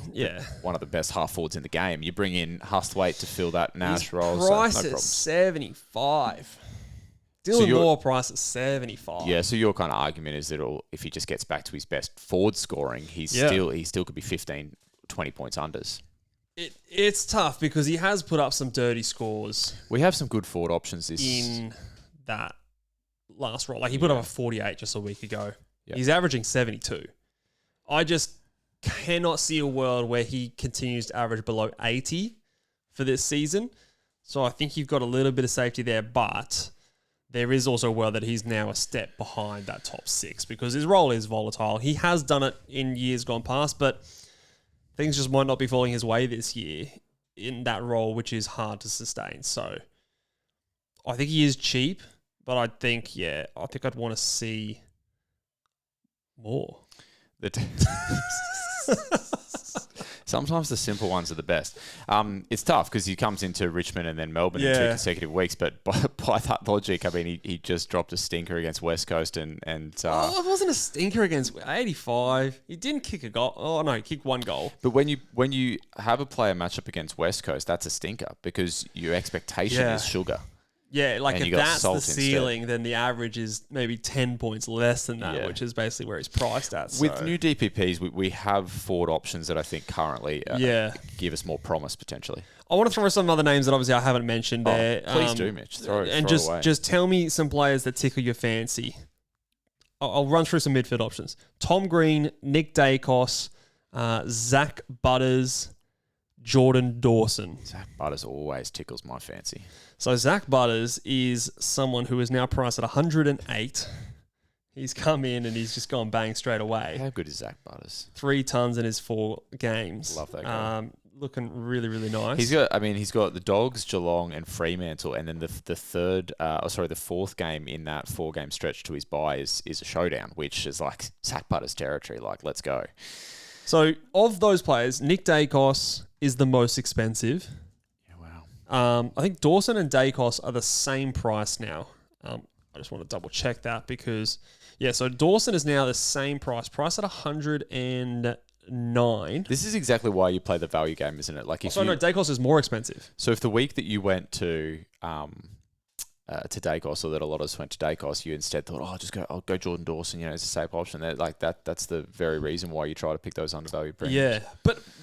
one of the best half forwards in the game. You bring in Hustwaite to fill that Nash role. Price so no at problem. 75. Dylan Moore price at 75. Yeah, so your kind of argument is that if he just gets back to his best forward scoring, he still could be 15, 20 points unders. It's tough because he has put up some dirty scores. We have some good forward options in that last roll. Like he put up a 48 just a week ago. Yeah. He's averaging 72. I just cannot see a world where he continues to average below 80 for this season. So I think you've got a little bit of safety there, but there is also a world that he's now a step behind that top 6 because his role is volatile. He has done it in years gone past, but things just might not be falling his way this year in that role, which is hard to sustain. So I think he is cheap, but I think I'd want to see more. Sometimes the simple ones are the best. It's tough because he comes into Richmond and then Melbourne in 2 consecutive weeks. But by that logic, I mean, he just dropped a stinker against West Coast and it wasn't a stinker against 85. He didn't kick a goal. Oh no, he kicked 1 goal. But when you have a player match up against West Coast, that's a stinker because your expectation is sugar. Yeah, like and if that's the ceiling, then the average is maybe 10 points less than that, which is basically where he's priced at. So. With new DPPs, we have forward options that I think currently give us more promise potentially. I want to throw some other names that obviously I haven't mentioned there. Please do, Mitch. Throw just tell me some players that tickle your fancy. I'll run through some midfield options. Tom Green, Nick Dacos, Zach Butters, Jordan Dawson. Zach Butters always tickles my fancy. So Zach Butters is someone who is now priced at 108. He's come in and he's just gone bang straight away. How good is Zach Butters? 3 tons in his 4 games. Love that guy. Looking really, really nice. He's got the Dogs, Geelong, and Fremantle, and then the 4th game in that 4-game stretch to his bye is a showdown, which is like Zach Butters territory. Like, let's go. So of those players, Nick Dacos is the most expensive. Yeah, wow. I think Dawson and Dacos are the same price now. I just want to double check that because, so Dawson is now the same price at 109. This is exactly why you play the value game, isn't it? Like, Dacos is more expensive. So if the week that you went to Dacos, or that a lot of us went to Dacos, you instead thought, I'll go Jordan Dawson, it's a safe option. That's the very reason why you try to pick those undervalued premiums. Yeah,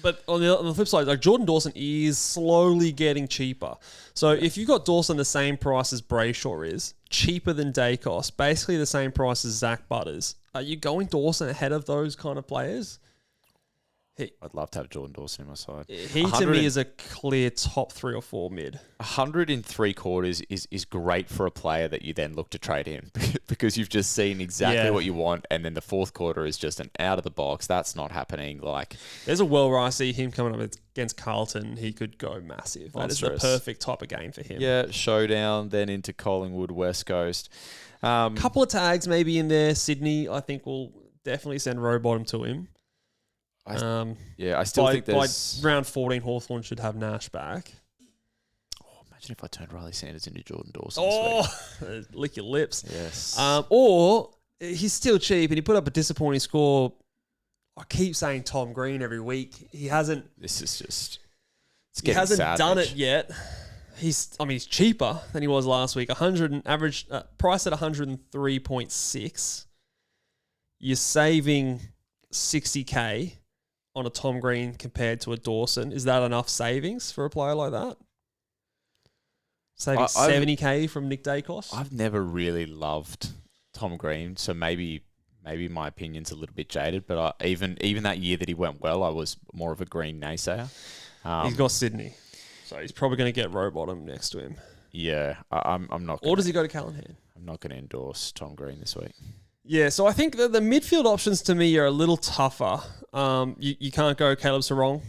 but on the flip side, like Jordan Dawson is slowly getting cheaper. So if you got Dawson the same price as Brayshaw is, cheaper than Dacos, basically the same price as Zach Butters, are you going Dawson ahead of those kind of players? I'd love to have Jordan Dawson in my side. He to me is a clear top 3 or 4 mid. 103 is great for a player that you then look to trade in because you've just seen exactly what you want, and then the 4th quarter is just an out of the box. That's not happening. Like, there's a world where I see him coming up against Carlton. He could go massive. That is the perfect type of game for him. Yeah, showdown, then into Collingwood, West Coast. Couple of tags maybe in there. Sydney, I think, will definitely send Rowbottom to him. I still think by there's... round 14, Hawthorn should have Nash back. Imagine if I turned Riley Sanders into Jordan Dawson. Lick your lips. Yes. Or he's still cheap and he put up a disappointing score. I keep saying Tom Green every week. He hasn't. This is just. He hasn't done it yet. He's cheaper than he was last week. 100 average price at 103.6. You're saving 60k on a Tom Green compared to a Dawson. Is that enough savings for a player like that? Saving 70k from Nick Dacos? I've never really loved Tom Green, so maybe my opinion's a little bit jaded, but even that year that he went well, I was more of a Green naysayer. He's got Sydney, so he's probably going to get Rowbottom next to him. Yeah, I'm not. Or does he go to Callahan? I'm not going to endorse Tom Green this week. Yeah, so I think that the midfield options to me are a little tougher. You can't go Caleb Sarong.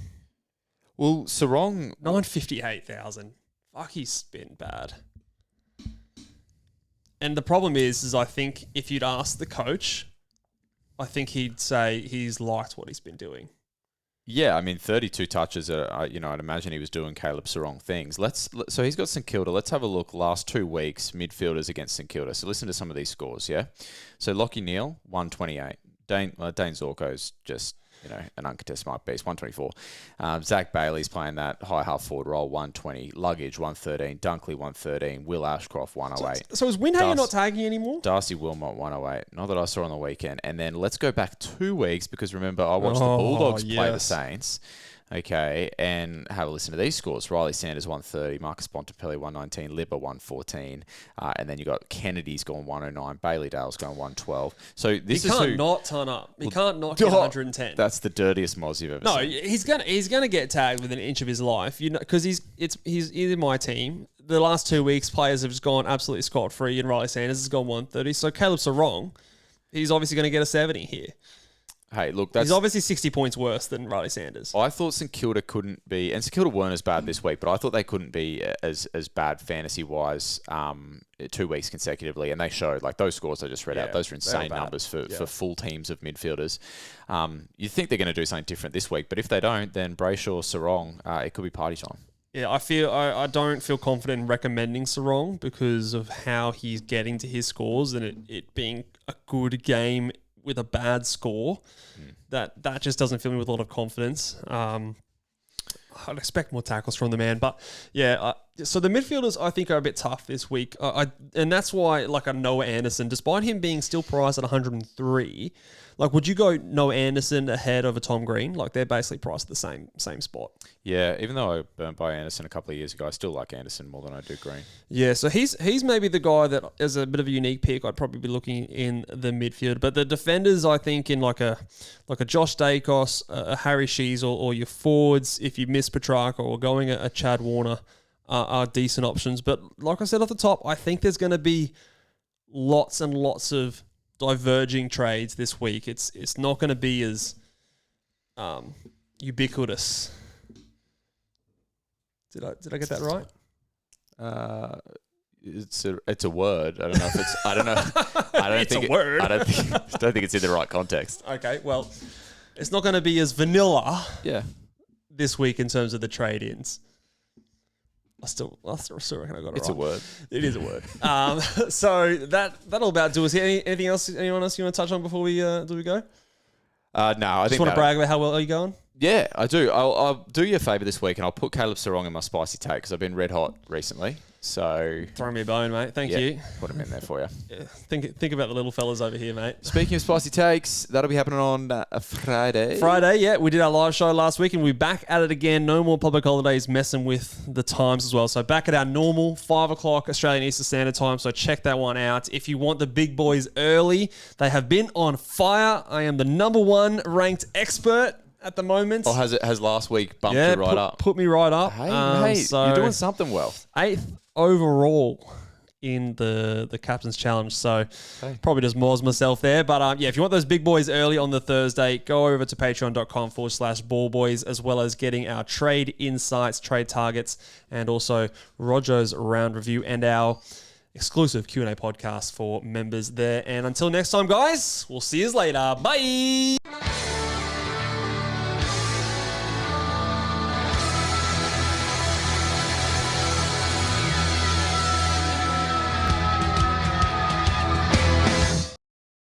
Well, Sarong 958,000. Fuck, he's been bad. And the problem is I think if you'd ask the coach, I think he'd say he's liked what he's been doing. Yeah, I mean, 32 touches. I'd imagine he was doing Caleb Sarong things. So he's got St Kilda. Let's have a look. Last 2 weeks, midfielders against St Kilda. So listen to some of these scores. Yeah, so Lockie Neal 128. Dane Zorko's just an uncontested mark beast 124. Zach Bailey's playing that high half forward role 120. Luggage 113. Dunkley 113. Will Ashcroft 108. So is Windhager not tagging anymore? Darcy Wilmot 108. Not that I saw on the weekend. And then let's go back 2 weeks because remember I watched the Bulldogs play the Saints. Okay, and have a listen to these scores. Riley Sanders 130, Marcus Bontempelli 119, Libba 114, and then you got Kennedy's gone 109, Bailey Dale's gone 112. So this he is can't not turn up. He can't not get 110. That's the dirtiest Moz you've ever seen. He's gonna get tagged within an inch of his life. Because he's in my team. The last 2 weeks, players have just gone absolutely scot free, and Riley Sanders has gone 130. So Caleb Sarong, he's obviously going to get a 70 here. Hey, look, he's obviously 60 points worse than Riley Sanders. I thought St Kilda couldn't be, and St Kilda weren't as bad this week, but I thought they couldn't be as bad fantasy-wise 2 weeks consecutively, and they showed, like those scores I just read out, those are insane numbers for full teams of midfielders. You think they're going to do something different this week, but if they don't, then Brayshaw, Sarong, it could be party time. Yeah, I don't feel confident in recommending Sarong because of how he's getting to his scores and it being a good game with a bad score. That just doesn't fill me with a lot of confidence. I'd expect more tackles from the man, but yeah. So the midfielders I think are a bit tough this week, and that's why like a Noah Anderson, despite him being still priced at 103, like would you go Noah Anderson ahead of a Tom Green? Like they're basically priced at the same spot. Yeah, even though I burnt by Anderson a couple of years ago, I still like Anderson more than I do Green. Yeah, so he's maybe the guy that is a bit of a unique pick. I'd probably be looking in the midfield, but the defenders I think in like a Josh Dacos, a Harry Shisel, or your forwards if you miss Petracca or going a Chad Warner are decent options. But like I said off the top, I think there's going to be lots and lots of diverging trades this week. It's not going to be as ubiquitous. Did I get that right? It's a word. I don't know if it's. I don't know. I don't It's think a word. I don't think it's in the right context. Okay, well, it's not going to be as vanilla this week in terms of the trade-ins. I still reckon I got it It's right. a word. It is a word. So that'll about do us here. Anything else? Anyone else you want to touch on before we go? No, I Just think want to brag about how well are you going? Yeah, I do. I'll do you a favour this week, and I'll put Caleb Sarong in my spicy take because I've been red hot recently. So throw me a bone, mate. Thank you. Put him in there for you. Yeah. Think about the little fellas over here, mate. Speaking of spicy takes, that'll be happening on a Friday. Friday, yeah. We did our live show last week, and we're back at it again. No more public holidays messing with the times as well. So back at our normal 5 o'clock Australian Eastern Standard Time. So check that one out. If you want the big boys early, they have been on fire. I am the #1 ranked expert at the moment. Or has last week bumped you right up? Put me right up. Hey, so you're doing something well. 8th overall in the Captain's Challenge. So probably just Moz myself there. But if you want those big boys early on the Thursday, go over to patreon.com/ballboys, as well as getting our trade insights, trade targets, and also Rojo's round review and our exclusive Q&A podcast for members there. And until next time, guys, we'll see you later. Bye.